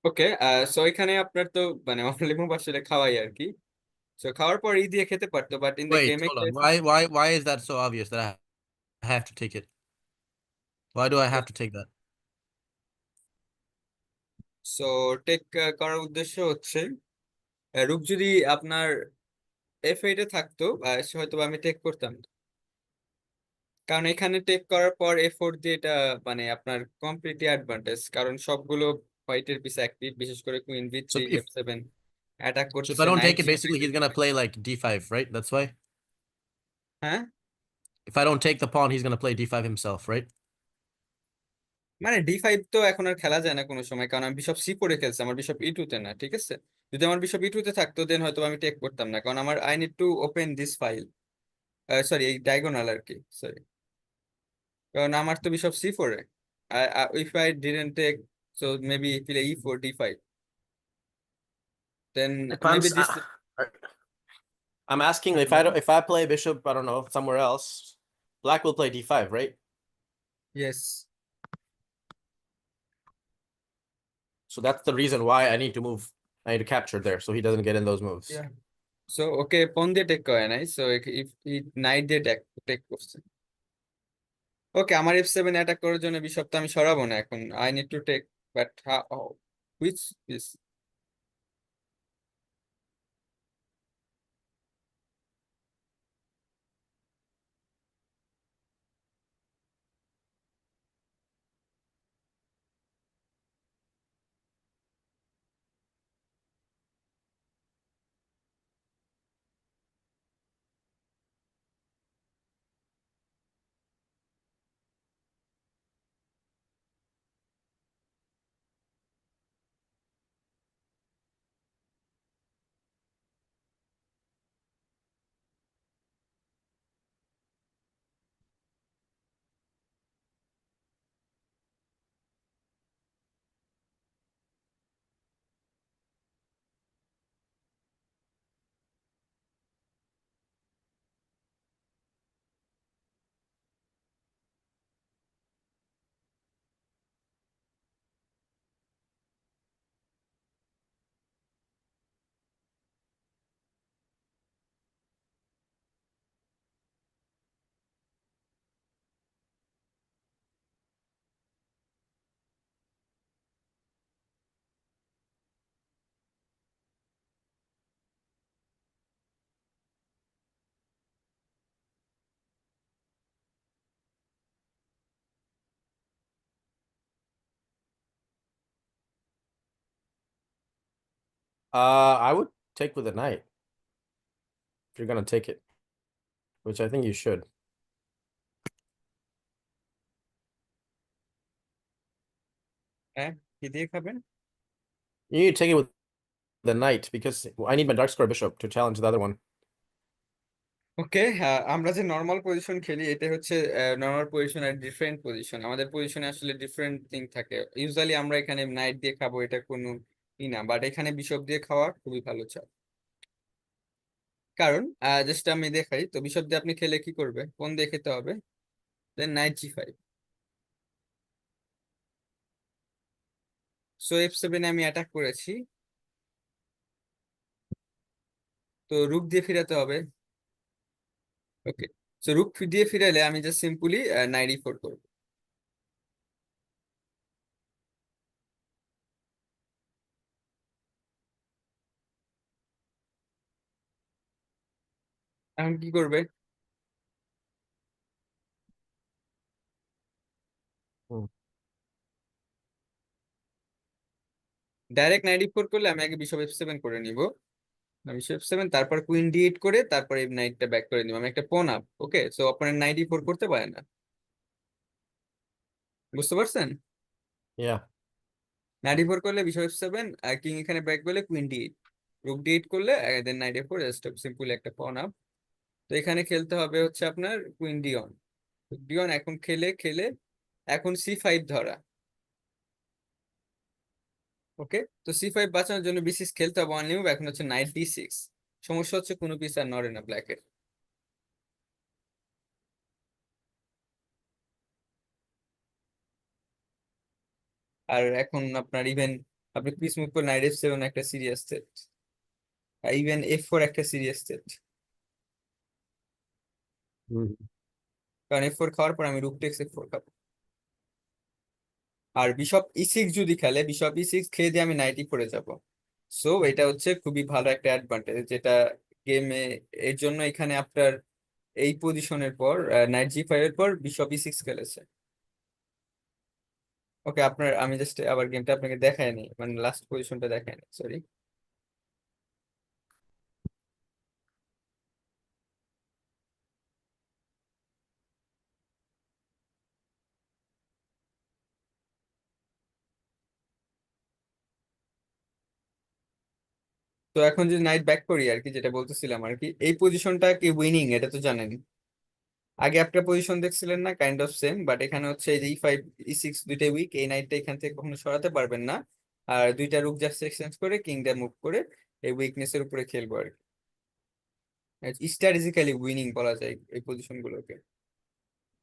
ওকে, সো এখানে আপনার তো মানে অনলি মুভ আসলে খাওয়াই আর কি। সো খাওয়ার পর ই দিয়ে খেতে পারতো, বাট ইন দ্য Wait, গেমে hold on. Why is that so obvious that I have to take it? Why do I have to take that? So take করার উদ্দেশ্য হচ্ছে রুক যদি আপনার F8 এ থাকতো সে হয়তো বা আমি টেক করতাম না। কারণ এখানে টেক করার পর F4 দিয়ে এটা মানে আপনার কমপ্লিটলি অ্যাডভান্টেজ, কারণ সবগুলো হোয়াইটের পিছে অ্যাক্টিভ, বিশেষ করে কুইন বি3 So if F7 attack so if I করতেছে, don't knight take it, G3। basically he's gonna play like D5, right? That's why. হ্যাঁ, If I don't take the pawn, he's gonna play D5 himself, right? মানে D5 তো এখন আর খেলা যায় না কোনো সময়, কারণ আমি বিশপ C4 খেলছি, আমার বিশপ E2 তে না, ঠিক আছে? যদি আমার বিশপ E2 তে থাকতো দেন হয়তো আমি টেক করতাম না, কারণ আমার I need to open this file, sorry এই ডায়াগোনাল আর কি, সরি। কারণ আমার তো বিশপ C4 এ, if I didn't take, so maybe play E4 D5, then If I'm maybe s- this. I'm asking হ্যাঁ if বলেন। I play bishop, I don't know, somewhere else, black will play D5, right? Yes. So that's the reason why I need to move. I need to capture there so he doesn't get in those moves. So okay পন দিয়ে take করে নাই, so if night দিয়ে take take করছে। ওকে, আমার F7 attack করার জন্য বিশপটা আমি সরাবো না এখন, I need to take, but which piece? I would take with a knight if you're gonna take it, which I think you should. হ্যাঁ, কি দিয়ে খাবেন? You need to take it with the knight because I need my dark square bishop to challenge the other one. ওকে, আমরা যে normal position খেলি এটা হচ্ছে normal position আর different position, আমাদের পজিশনে আসলে ডিফারেন্ট থিং থাকে। ইউজুয়ালি আমরা এখানে নাইট দিয়ে খাবো, এটা কোনো ই না, বাট এখানে বিশপ দিয়ে খাওয়া খুবই ভালো চাল। কারণ জাস্ট আমি দেখাই তো, বিশপ দিয়ে আপনি খেলে কি করবে, কোন দিয়ে খেতে হবে, দেন নাইট G5। সো F7 আমি অ্যাটাক করেছি, তো রুক দিয়ে ফিরাতে হবে। ওকে, সো রুক দিয়ে ফিরাইলে আমি জাস্ট সিম্পলি নাইট E4 করবো। এখন কি করবে? Hmm. ডাইরেক্ট নাইট E4 করলে আমি আগে বিশপ F7 করে নিব, বিশপ F7 তারপর কুইন D8 করে তারপর এই নাইটটা ব্যাক করে নিব, আমি একটা পন আপ। ওকে, সো অপোনেন্ট নাইট E4 করতে পারে না, বুঝতে পারছেন? Yeah. নাইট E4 করলে বিশপ F7, আর কিং এখানে ব্যাক করলে কুইন D8, রুক D8 করলে দেন নাইট E4, জাস্ট সিম্পলি একটা পন আপ। তো এখানে খেলতে হবে হচ্ছে আপনার কুইন D1। D1 এখন খেলে খেলে এখন C5 ধরা। ওকে, তো C5 বাঁচানোর জন্য বিসিস খেলতে হবে অনলি মুভ, এখন হচ্ছে নাইট D6। সমস্যা হচ্ছে কোনো পিস আর নড়ে না ব্ল্যাকের। আর এখন আপনার ইভেন আপনি পিস মুভ করে নাইট F7 একটা সিরিয়াস সেট, ইভেন F4 একটা সিরিয়াস সেট। কারণ F4 খাওয়ার পর আমি রুক টেক্স F4 খাবো। আর বিশপ E6 যদি খেলে, বিশপ E6 খেয়ে দিয়ে আমি নাইট E4 যাব। সো এটা হচ্ছে খুবই ভালো একটা অ্যাডভান্টেজ যেটা গেমে। এর জন্য এখানে আপনার এই পজিশনের পর নাইট G5 এর পর বিশপ E6 খেলেছে। ওকে, আপনার আমি জাস্ট আবার গেমটা আপনাকে দেখাইনি, মানে লাস্ট পজিশনটা দেখাইনি, সরি। তো এখন যদি নাইট ব্যাক করি আর কি, যেটা বলতেছিলাম আর কি, এই পজিশনটা কি উইনিং এটা তো জানেন। আগে একটা পজিশন দেখছিলেন না, কাইন্ড অফ সেম, বাট এখানে হচ্ছে এই যে E5 E6 দুইটাই উইক, এই নাইটটা এখান থেকে কখনো সরাতে পারবেন না। আর দুইটা রুক জাস্ট এক্সচেঞ্জ করে কিংটা মুভ করে এই উইকনেস এর উপরে খেলবো আর কি। স্ট্র্যাটেজিক্যালি উইনিং বলা যায় এই পজিশন গুলোকে।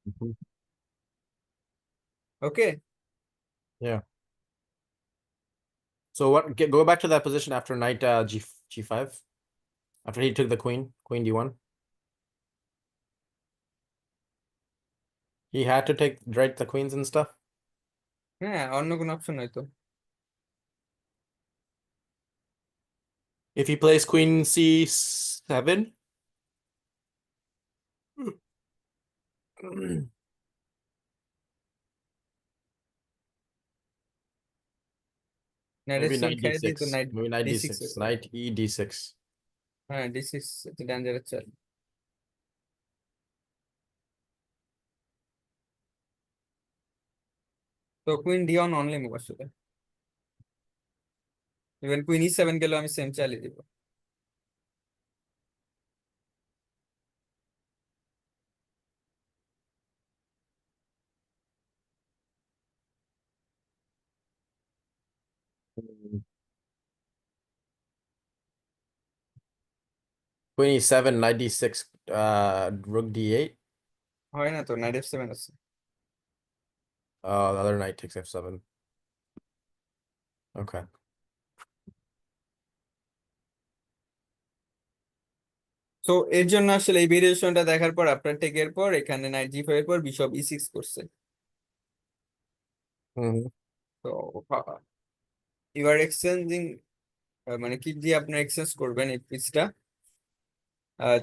Mhm. Okay. Yeah. So what? Go back to that position after knight G5. After he took the queen, queen D1. He had to take right the queens and stuff. হ্যাঁ, অন্য কোনো option হয়তো। If he plays queen C7. Night Maybe F7 knight খেয়ে দিই তো D6. Night Maybe knight D6 D6. হতো। Knight E D6. হ্যাঁ, D6 dangerous চাল। তো কুইন D1 অনলি মুভ আসলে। ইভেন কুইন E7 গেলেও আমি সেম চালিয়ে দিব। Mm. Queen E7, knight D6, rook D8. হয় না তো, নাইট F7 আছে। The other knight takes F7. Okay. তো এর জন্য আসলে এই ভেরিয়েশনটা দেখার পর আপনার টেকের পর এখানে নাইট G5 এর পর বিশপ E6 করছে। Mhm. তো ইউ আর এক্সচেঞ্জিং, মানে কি দিয়ে আপনার এক্সচেঞ্জ করবেন এই পিসটা।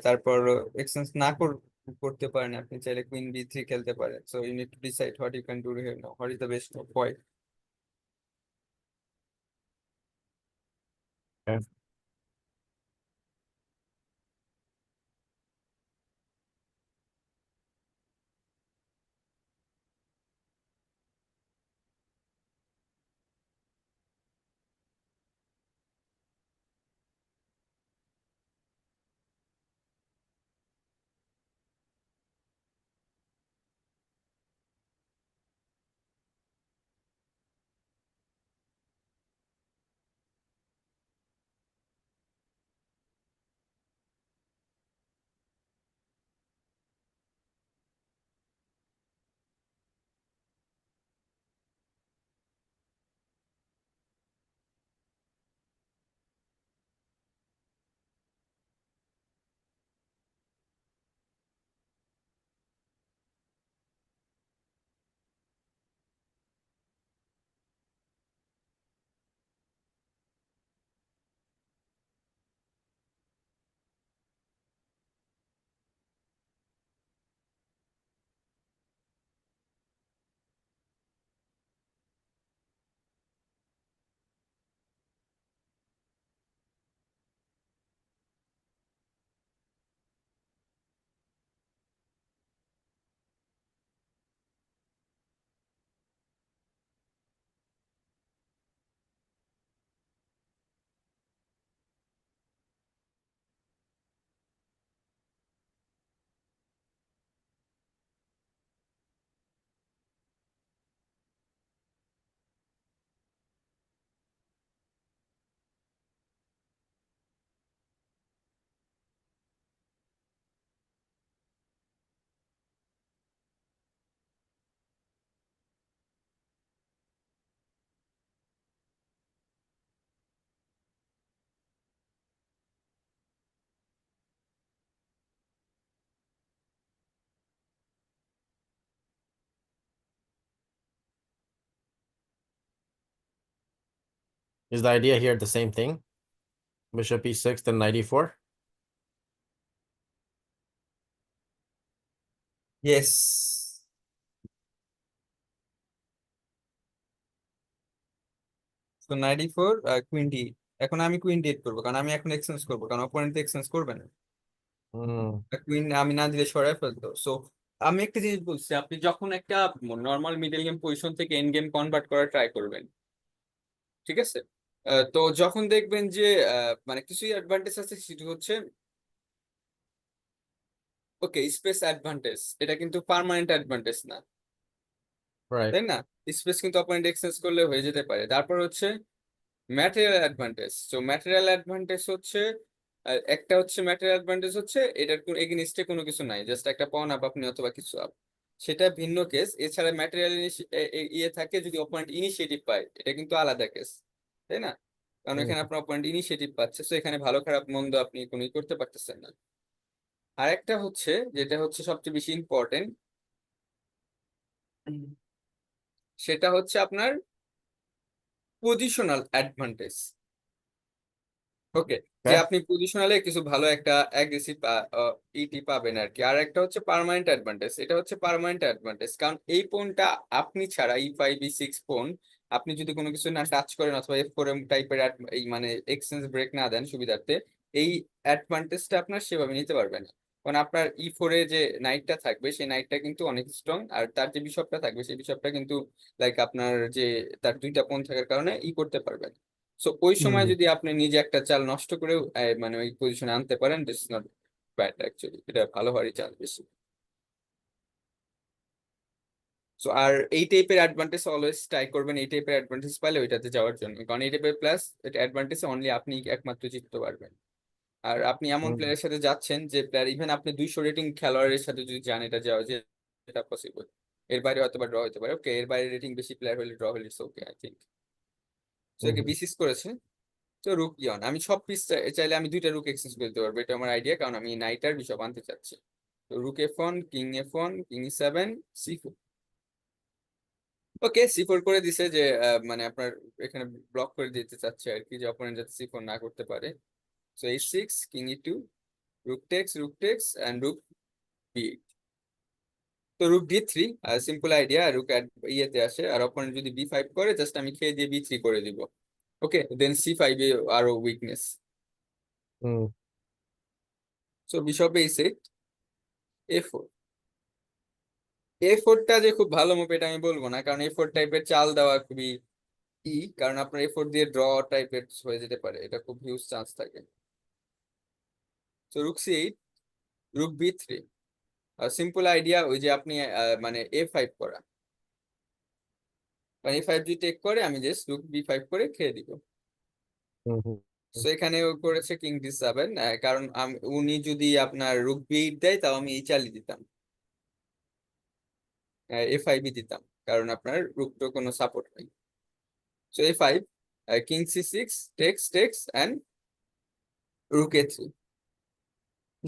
তারপর এক্সচেঞ্জ না করতে পারেন, আপনি চাইলে কুইন B3 খেলতে পারেন। So you need to decide what you can do here now, what is the best point. Okay. Is the idea here the same thing? Bishop e6, then knight e4? Yes. তো night four queen D. এখন আমি queen D করবো, কারণ আমি এখন exchange করবো, কারণ opponent exchange করবে না। Hmm. কুইন আমি না দিলে সরাই ফেলতো। সো আমি একটা জিনিস বলছি, আপনি যখন একটা নর্মাল মিডল গেম পজিশন থেকে এন্ড গেম কনভার্ট করার ট্রাই করবেন, ঠিক আছে? তো যখন দেখবেন যে মানে কিছুই অ্যাডভান্টেজ আছে, সেটা হচ্ছে ওকে স্পেস অ্যাডভান্টেজ, এটা কিন্তু পার্মানেন্ট অ্যাডভান্টেজ না, Right. তাই না? স্পেস কিন্তু অপোনেন্ট এক্সচেঞ্জ করলে হয়ে যেতে পারে। তারপর হচ্ছে ম্যাটেরিয়াল অ্যাডভান্টেজ। তো ম্যাটেরিয়াল অ্যাডভান্টেজ হচ্ছে একটা হচ্ছে ম্যাটেরিয়াল অ্যাডভান্টেজ হচ্ছে এটার কোনো এগেইনস্টে কোনো কিছু নাই, জাস্ট একটা পণ আপ আপনি অথবা কিছু আপ, সেটা ভিন্ন কেস। এছাড়া ম্যাটেরিয়াল ইয়ে থাকে যদি অপোনেন্ট ইনিশিয়েটিভ পায়, এটা কিন্তু আলাদা কেস, তাই না? কারণ Hmm. এখানে আপনার অপোনেন্ট ইনিশিয়েটিভ পাচ্ছে, তো এখানে ভালো খারাপ মন্দ আপনি কোনোই করতে পারতেছেন না। আর একটা হচ্ছে, যেটা হচ্ছে সবচেয়ে বেশি ইম্পর্টেন্ট, সেটা হচ্ছে আপনার পজিশনাল অ্যাডভান্টেজ। ওকে, যে Okay. আপনি পজিশনালে কিছু ভালো একটা অ্যাগ্রেসিভ ইটি পাবেন আর কি। আর একটা হচ্ছে পার্মানেন্ট অ্যাডভান্টেজ, এটা হচ্ছে পার্মানেন্ট অ্যাডভান্টেজ, কারণ এই পণটা আপনি ছাড়া E5 E6 পণ আপনি যদি কোনো কিছু না টাচ করেন অথবা F4 টাইপের এই মানে এক্সচেঞ্জ ব্রেক না দেন সুবিধার্থে, এই অ্যাডভান্টেজটা আপনার সেভাবে নিতে পারবেন না। কারণ আপনার E4 এ যে নাইটটা থাকবে, সেই নাইটটা কিন্তু অনেক স্ট্রং, আর তার যে বিশপটা থাকবে সেই বিশপটা কিন্তু লাইক আপনার যে তার দুইটা পণ থাকার কারণে করতে পারবেন। সো ওই সময় Hmm. যদি আপনি নিজে একটা চাল নষ্ট করেও মানে ওই পজিশনে আনতে পারেন, this is not bad actually, এটা ভালো হওয়ারই চান্স বেশি। সো আর এই টাইপের অ্যাডভান্টেজ অলওয়েজ ট্রাই করবেন, এই টাইপের অ্যাডভান্টেজ পাইলে ওইটাতে যাওয়ার জন্য, কারণ এই টাইপের প্লাস এটা অ্যাডভান্টেজ অনলি আপনি একমাত্র জিততে পারবেন। আর আপনি এমন Hmm. প্লেয়ারের সাথে যাচ্ছেন যে প্লেয়ার ইভেন আপনি 200 রেটিং খেলোয়াড়ের সাথে যদি যান, এটা যাওয়া যে এটা পসিবল। এর বাইরে হয়তো বা ড্র হতে পারে, ওকে, এর বাইরে রেটিং বেশি প্লেয়ার হলে ড্র হলে it's okay I think. So একে Hmm. বিসিস করেছে। তো রুক ইয়ন, আমি সব পিস চাইলে আমি দুইটা রুক এক্সচেঞ্জ করতে পারবো, এটা আমার আইডিয়া, কারণ আমি নাইট আর বিশপ আনতে চাচ্ছি। তো রুক F1, king F1, king E7, C4। ওকে, C4 করে দিছে যে মানে আপনার এখানে ব্লক করে দিতে চাচ্ছে আর কি, যে অপোনেন্ট যাতে C4 না করতে পারে। So H6, king E2, rook takes and rook B8। তো রুক D3, সিম্পল আইডিয়া, রুক ইয়েতে আসে, আর অপোনেন্ট যদি B5 করে, জাস্ট আমি খেয়ে দিয়ে B3 করে দিব। ওকে, দেন C5 এ আরো weakness. Hmm. So bishop A8, A4। A4টা যে খুব ভালো মুভ এটা আমি বলবো না, কারণ A4 টাইপের চাল দেওয়া খুবই কারণ আপনার A4 দিয়ে ড্র টাইপের হয়ে যেতে পারে, এটা খুব হিউজ চান্স থাকে। তো রুক C8, রুক B3। সিম্পল আইডিয়া, ওই যে আপনি মানে A5 করা, মানে A5 যদি টেক করে আমি জাস্ট রুক B5 করে খেয়ে দিব। Hmm. সো এখানে ও করেছে কিং D7, কারণ উনি যদি আপনার রুক B8 দেয়, তাও আমি এই চালই দিতাম, A5ই দিতাম, কারণ আপনার রুক তো কোনো সাপোর্ট নেই। So A5, king C6, takes and rook A3।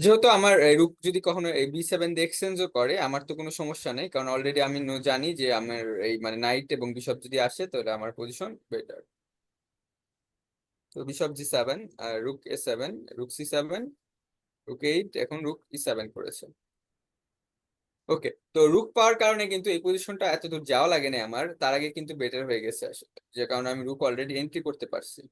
যেহেতু আমার রুক যদি কখনো B7 দিয়ে এক্সচেঞ্জও করে, আমার তো কোনো সমস্যা নেই, কারণ অলরেডি আমি জানি যে আমার এই মানে নাইট এবং বিশপ যদি আসে তাহলে আমার পজিশন বেটার। তো বিশপ G7, রুক A7, রুক C7, রুক 8, এখন রুক E7 করেছে। ওকে, তো রুক পাওয়ার কারণে কিন্তু এই পজিশনটা এত দূর যাওয়া লাগে না আমার, তার আগে কিন্তু বেটার হয়ে গেছে আসলে, যে কারণে আমি রুক অলরেডি এন্ট্রি করতে পারছি।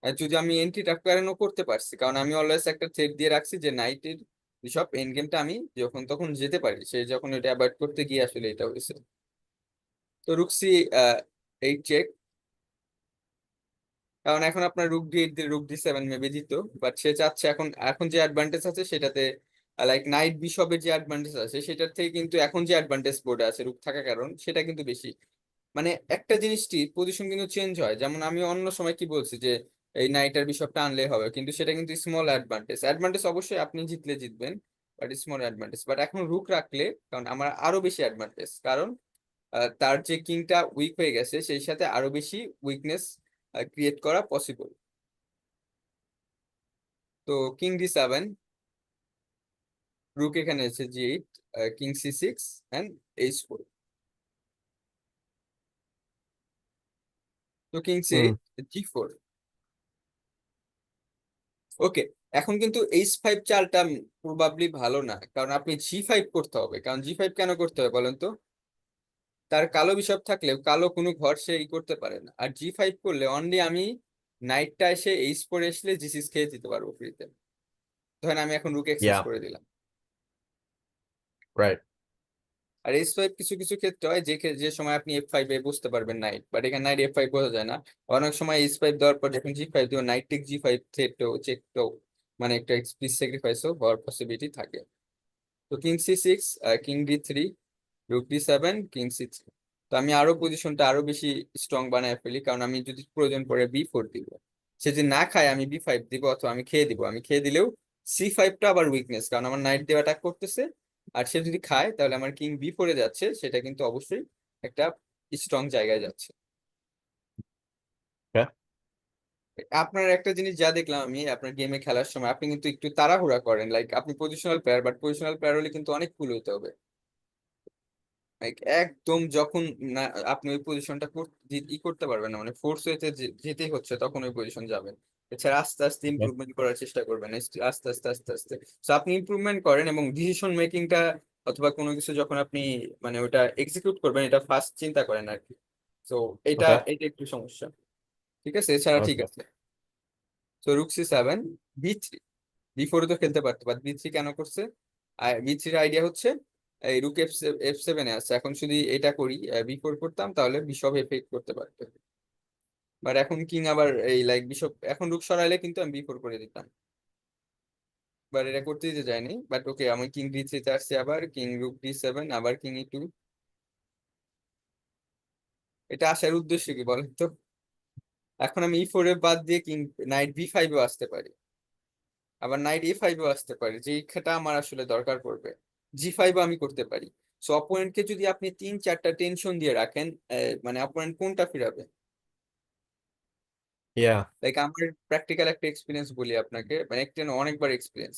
আর যদি আমি এন্ট্রিটা কেন করতে পারছি, কারণ আমি অলওয়েজ একটা থ্রেড দিয়ে রাখছি যে নাইটের বিশপ এন্ড গেমটা আমি যখন তখন যেতে পারি, সে যখন এটা অ্যাভয়েড করতে গিয়ে আসলে এটা হয়েছে। তো রুকসি 8 চেক, কারণ এখন আপনার রুক D8 দিয়ে রুক D7 মেবি দিত, বাট সে চাচ্ছে এখন এখন যে অ্যাডভান্টেজ আছে সেটাতে, লাইক নাইট বিশপের যে অ্যাডভান্টেজ আছে সেটার থেকে কিন্তু এখন যে অ্যাডভান্টেজ বোর্ডে আছে রুক থাকার কারণ, সেটা কিন্তু বেশি। মানে একটা জিনিসটি পজিশন কিন্তু চেঞ্জ হয়, যেমন আমি অন্য সময় কি বলছি যে এই নাইটার বিশপটা আনলে হবে, কিন্তু সেটা কিন্তু স্মল অ্যাডভান্টেজ। অ্যাডভান্টেজ অবশ্যই আপনি জিতলে জিতবেন, বাট স্মল অ্যাডভান্টেজ। বাট এখন রুক রাখলে, কারণ আমার আরো বেশি অ্যাডভান্টেজ, কারণ তার যে কিংটা উইক হয়ে গেছে সেই সাথে আরো বেশি উইকনেস ক্রিয়েট করা পসিবল। তো কিং D7, রুক এখানে আছে G8, king C6 and H4। তো কিংস হুম। G4। ওকে, এখন কিন্তু H5 চালটা প্রবাবলি ভালো না, কারণ আপনি G5 করতে হবে। কারণ G5 কেন করতে হবে বলেন তো? তার কালো বিশপ থাকলেও কালো কোনো ঘর সে করতে পারে না। আর G5 করলে অনলি আমি নাইটটা এসে H4 আসলে G6 খেয়ে দিতে পারবো ফ্রিতে। ধরেন আমি এখন রুক এক্সচেঞ্জ Yeah, করে দিলাম। right. আর H5 কিছু কিছু ক্ষেত্রে হয় যে সময় আপনি F5 এ বসতে পারবেন নাইট, বাট এখানে নাইট F5 বোঝা যায় না। অনেক সময় H5 দেওয়ার পর যখন G5 দিও, নাইট টেক G5 থ্রেটও চেকটাও মানে একটা পিস স্যাক্রিফাইসও হওয়ার পসিবিলিটি থাকে। তো king C6, king D3, রুক D7, king C3। তো আমি আরো পজিশনটা আরো বেশি স্ট্রং বানায় ফেলি, কারণ আমি যদি প্রয়োজন পড়ে B4 দিব, সে যদি না খায় আমি B5 দিব, অথবা আমি খেয়ে দিব। আমি খেয়ে দিলেও C5টা আবার উইকনেস, কারণ আমার নাইট দিয়ে অ্যাটাক করতেছে। আর সে যদি খায় তাহলে আমার কিং B4 এ যাচ্ছে, সেটা কিন্তু অবশ্যই একটা স্ট্রং জায়গায় যাচ্ছে। Okay. আপনার একটা জিনিস যা দেখলাম আমি আপনার গেমে খেলার সময়, আপনি কিন্তু একটু তাড়াহুড়া করেন। লাইক আপনি positional player, but positional player হলে কিন্তু অনেক কুল হতে হবে। Like, একদম যখন না আপনি ওই পজিশনটা করতে পারবেন না, মানে ফোর্স ওয়েতে যেতেই হচ্ছে, তখন ওই পজিশন যাবেন। এছাড়া আস্তে আস্তে Yeah. ইমপ্রুভমেন্ট করার চেষ্টা করবেন, আস্তে আস্তে আস্তে আস্তে। তো আপনি ইমপ্রুভমেন্ট করেন এবং ডিসিশন মেকিংটা অথবা কোনো কিছু যখন আপনি মানে ওটা এক্সিকিউট করবেন, এটা ফার্স্ট চিন্তা করেন আর কি। তো এটা Okay. এটা একটু সমস্যা। ঠিক আছে, এছাড়া ঠিক Okay. আছে। তো রুক C7, B3, B4 তো খেলতে পারতো, বাট B3 কেন করছে? আর B3 এর আইডিয়া হচ্ছে এই রুক F7 এ আছে, এখন যদি এটা করি B4 করতাম তাহলে বিশপ এফেক্ট করতে পারতো। বাট এখন কিং আবার এই লাইক বিশপ, এখন রুক সরাইলে কিন্তু আমি B4 করে দিতাম, বাট এটা করতে দিতে যায়নি। বাট ওকে, আমি কিং D3 তে আসছি, আবার কিং রুক D7, আবার কিং E2। এটা আসার উদ্দেশ্য কি বলেন তো? এখন আমি E4 এ বাদ দিয়ে কিং নাইট B5 এও আসতে পারি, আবার নাইট A5 এও আসতে পারি, যে ইচ্ছাটা আমার আসলে দরকার পড়বে। G5 ও আমি করতে পারি। সো অপোনেন্টকে যদি আপনি 3-4টা টেনশন দিয়ে রাখেন, মানে অপোনেন্ট কোনটা ফিরাবে? Yeah. লাইক আমার প্র্যাকটিক্যাল একটা এক্সপিরিয়েন্স বলি আপনাকে, মানে একটা না, অনেকবার এক্সপিরিয়েন্স।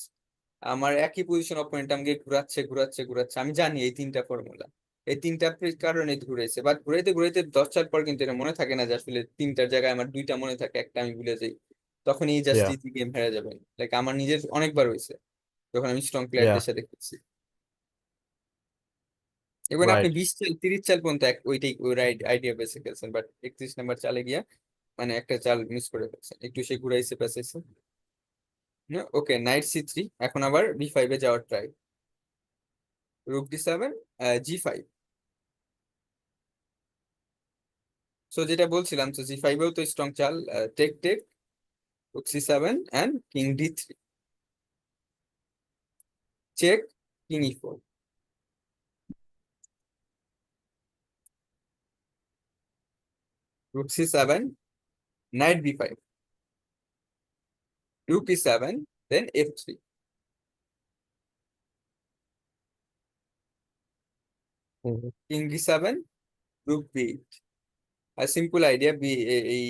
আমার একই পজিশন অপোনেন্ট আমাকে ঘুরাচ্ছে ঘুরাচ্ছে ঘুরাচ্ছে, আমি জানি এই তিনটা ফর্মুলা, এই তিনটা কারণে ঘুরেছে, বাট ঘুরাইতে ঘুরাইতে 10 চার পর কিন্তু এটা মনে থাকে না যে আসলে তিনটার জায়গায় আমার দুইটা মনে থাকে, একটা আমি ভুলে যাই। তখন এই জাস্ট Yeah. ইজি গেম হেরে যাবেন। লাইক আমার নিজের অনেকবার হয়েছে যখন আমি স্ট্রং Yeah. প্লেয়ারদের সাথে খেলছি। এবার আপনি Right. 20 চাল 30 চাল পর্যন্ত ওইটাই ওই আইডিয়া বেসে খেলছেন, বাট 31 নাম্বার চালে গিয়া মানে একটা চাল মিস করে ফেলছেন, একটু সে ঘুরাইছে পেঁচাইছে। ওকে, নাইট C3, এখন আবার B5 এ যাওয়ার ট্রাই। রুক D7, G5। সো যেটা বলছিলাম, তো G5 এও তো স্ট্রং চাল, take take, rook C7 and king D3, check, king E4, rook C7, knight B5, rook E7, then F3, Mhm. King D7, rook B8। আর সিম্পল আইডিয়া, এই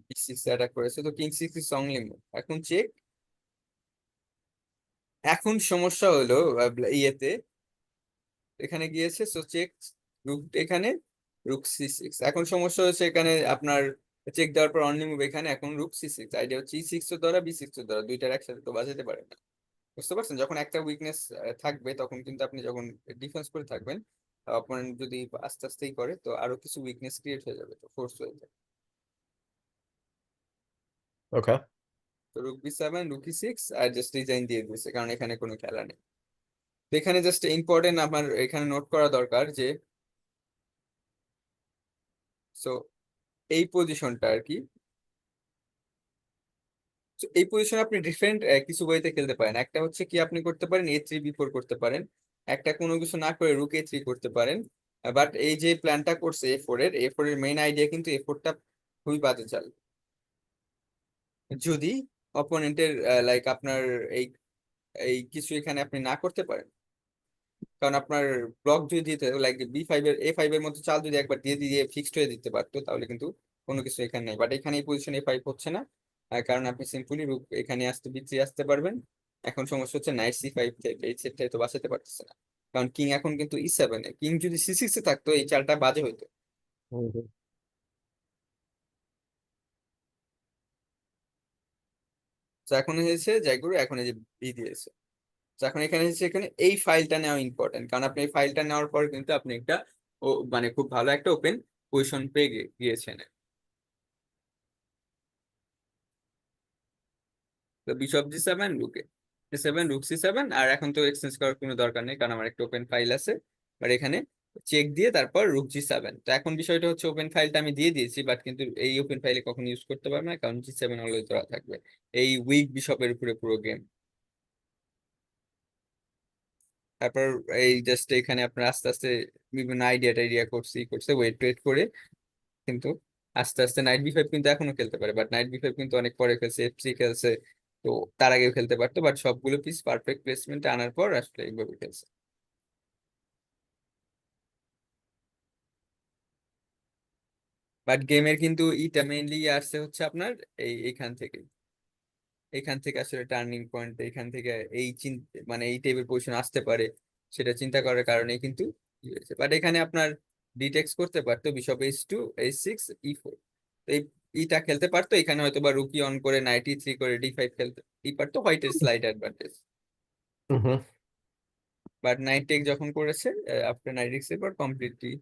B6 attack করেছে, তো king six is only move. এখন check. এখন সমস্যা হলো ইয়েতে এখানে গিয়েছে, সো চেক, রুক এখানে, রুক C6। এখন সমস্যা হচ্ছে এখানে আপনার চেক দেওয়ার পর অনলি মুভ এখানে, এখন রুক C6। আইডিয়া হচ্ছে E6 এর দ্বারা B6 এর দ্বারা দুইটার একসাথে তো বাজাতে পারে না। বুঝতে পারছেন? যখন একটা উইকনেস থাকবে, তখন কিন্তু আপনি যখন ডিফেন্স করে থাকবেন, অপোনেন্ট যদি আস্তে আস্তেই করে, তো আরো কিছু উইকনেস ক্রিয়েট হয়ে যাবে, তো ফোর্স হয়ে যাবে। Okay. তো রুক B7, রুক E6, আর জাস্ট রিজাইন দিয়ে দিয়েছে, কারণ এখানে কোনো খেলা নেই। তো এখানে জাস্ট ইম্পর্টেন্ট আমার এখানে নোট করা দরকার যে, সো এই পজিশনটা আর কি, তো এই পজিশনে আপনি ডিফারেন্ট কিছু ওয়েতে খেলতে পারেন। একটা হচ্ছে কি, আপনি করতে পারেন A3 B4 করতে পারেন। একটা কোনো কিছু না করে রুক A3 করতে পারেন। বাট এই যে প্ল্যানটা করছে এ ফোর এর মেইন আইডিয়া কিন্তু এ4টা খুবই বাজে চাল। যদি অপোনেন্টের লাইক আপনার এই এই কিছু এখানে আপনি না করতে পারেন, কারণ আপনার ব্লক যদি দিতে লাইক A5 এর মতো চাল যদি একবার দিয়ে দিয়ে ফিক্সড হয়ে দিতে পারতো, তাহলে কিন্তু কোনো কিছু এখানে নেই। বাট এখানে এই পজিশন A5 হচ্ছে না, কারণ আপনি সিম্পলি রুক এখানে আসতে B3 আসতে পারবেন। এখন সমস্যা হচ্ছে নাইট C5 থেকে এই সেটটাই তো বাঁচাতে পারতেছে না, কারণ কিং এখন কিন্তু E7 এ, কিং যদি C6 এ থাকতো এই চালটা বাজে হইতো। Mhm. তো এখন হয়েছে যাই করো, এখন এই যে বি দিয়েছে। তো এখন এখানে হচ্ছে, এখানে এই ফাইলটা নেওয়া ইম্পর্টেন্ট, কারণ আপনি এই ফাইলটা নেওয়ার পর কিন্তু আপনি একটা মানে খুব ভালো একটা ওপেন পজিশন পেয়ে গিয়েছেন। তো বিশপ জি সেভেন, রুকে সেভেন, রুক সি সেভেন, আর এখন তো এক্সচেঞ্জ করার কোনো দরকার নেই, কারণ আমার একটা ওপেন ফাইল আছে। আর এখানে চেক দিয়ে তারপর রুক জি সেভেন। তো এখন বিষয়টা হচ্ছে, ওপেন ফাইলটা আমি দিয়ে দিয়েছি, বাট কিন্তু এই ওপেন ফাইলে কখনো ইউজ করতে পারবে না, কারণ জি সেভেন অলওয়েজ ধরা থাকবে। এই উইক বিশপের উপরে পুরো গেম। তারপর এই জাস্ট এখানে আপনার আস্তে আস্তে বিভিন্ন আইডিয়া টাইডিয়া করছে ওয়েট টোয়েট করে, কিন্তু আস্তে আস্তে নাইট বি ফাইভ কিন্তু এখনো খেলতে পারে, বাট নাইট বি ফাইভ কিন্তু অনেক পরে খেলছে, এফ3 খেলছে। তো তার আগেও খেলতে পারতো, বাট সবগুলো পিস পারফেক্ট প্লেসমেন্টে আনার পর আসলে এইভাবে খেলছে। বাট গেমের কিন্তু ইটা মেইনলি আসছে হচ্ছে আপনার এইখান থেকে। এখান থেকে আসলে টার্নিং পয়েন্ট, এখান থেকে এই মানে এই টাইপের পজিশন আসতে পারে, সেটা চিন্তা করার কারণে কিন্তু ই হয়েছে। বাট এখানে আপনার ডিটেক্স করতে পারতো বিশপ এইচ 2, এইচ 6, ই 4। এই ইটা খেলতে পারতো, এখানে হয়তো বা রুকি অন করে নাইট ই 3 করে ডি 5 খেলতে পারতো, হোয়াইটের slight advantage. Mm-hmm. But knight take যখন করেছে, আফটার নাইট এর পর কমপ্লিটলি,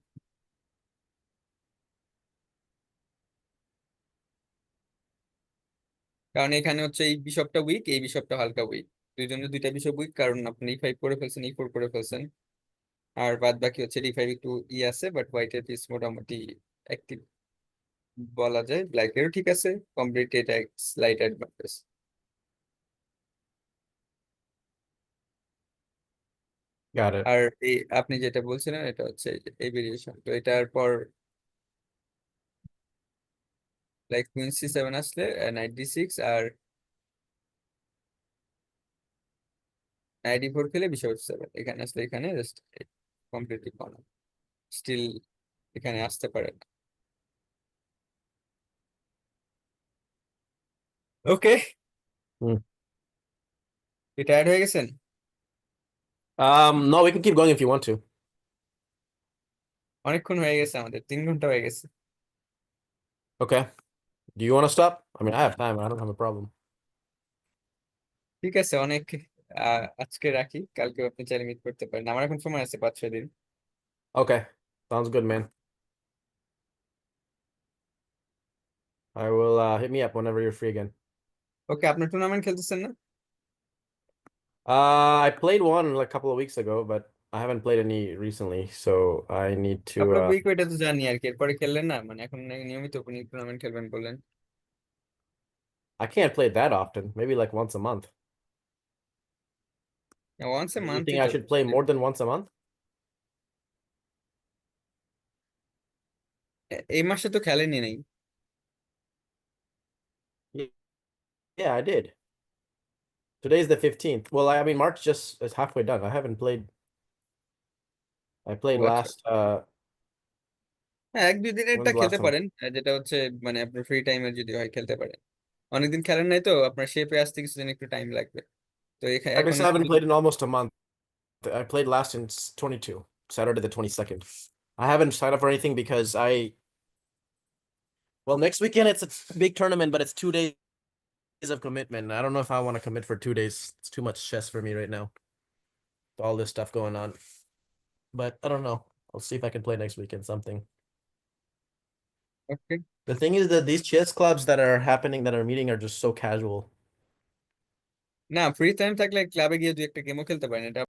কারণ এখানে হচ্ছে এই বিশপটা উইক, এই বিশপটা হালকা উইক, দুইজনের দুইটা বিশপ উইক, কারণ আপনি ই 5 করে ফেলছেন, ই 4 করে ফেলছেন। আর বাদ বাকি হচ্ছে ডি 5 একটু ই আছে, বাট হোয়াইটের পিস মোটামুটি অ্যাক্টিভ বলা যায়, ব্ল্যাকেরও ঠিক আছে, কমপ্লিট এটা স্লাইড অ্যাডভান্টেজ। Got it. আর এই আপনি যেটা বলছিলেন এটা হচ্ছে এই ভেরিয়েশন, তো এটার পর লাইক কুইন সি 7 আসলে নাইট ডি 6, আর নাইট ই 4 খেলে বিশপ এফ 7, এখানে আসলে এখানে জাস্ট কমপ্লিটলি কর্নার, স্টিল এখানে আসতে পারে না। ওকে, Mm. টায়ার্ড হয়ে গেছেন? No, we can keep going if you want to. অনেকক্ষণ হয়ে গেছে, আমাদের 3 ঘন্টা হয়ে গেছে। Okay. Do you want to stop? I mean, I have time. I don't have a problem. ঠিক আছে, অনেক আজকে রাখি, কালকে আপনি চাইলে মিট করতে পারেন, আমার এখন সময় আছে 5-6 দিন। Okay. Sounds good, man. I will hit me up whenever you're free again. ওকে, আপনার টুর্নামেন্ট খেলতেছেন না? I played one like a couple of weeks ago, but I haven't played any recently, so I need to আপনার week ওইটা তো জানি আর কি, এরপরে খেললেন না মানে, এখন নিয়মিত টুর্নামেন্ট খেলবেন বললেন। I can't play that often. Maybe like once a month. Once a You think মান্থই I তো। should play more than once a month? এই মাসে তো খেলেনি নাই। Ye- Yeah, I did. Today's the 15th. Well, I mean, March just is halfway done. I haven't played. I O played আচ্ছা, last হ্যাঁ 1-2 দিনেরটা when's the last খেলতে time? পারেন, যেটা হচ্ছে মানে আপনার ফ্রি টাইমের যদি হয় খেলতে পারেন। অনেকদিন খেলেন নাই তো, আপনার শেপে আসতে কিছুদিন একটু টাইম লাগবে। তো I এখন guess I haven't played in almost a month. I played last in 22, Saturday the 22nd. I haven't signed up for anything because well, next weekend it's a big tournament, but it's 2 days of commitment. I don't know if I want to commit for 2 days. It's too much chess for me right now. All this stuff going on. But I don't know. I'll see if I can play next weekend something. Okay. The thing is that these chess clubs that are happening, that are meeting, are just so casual. না, free time থাকলে ক্লাবে গিয়ে 2-1টা গেমও খেলতে পারেন, এটা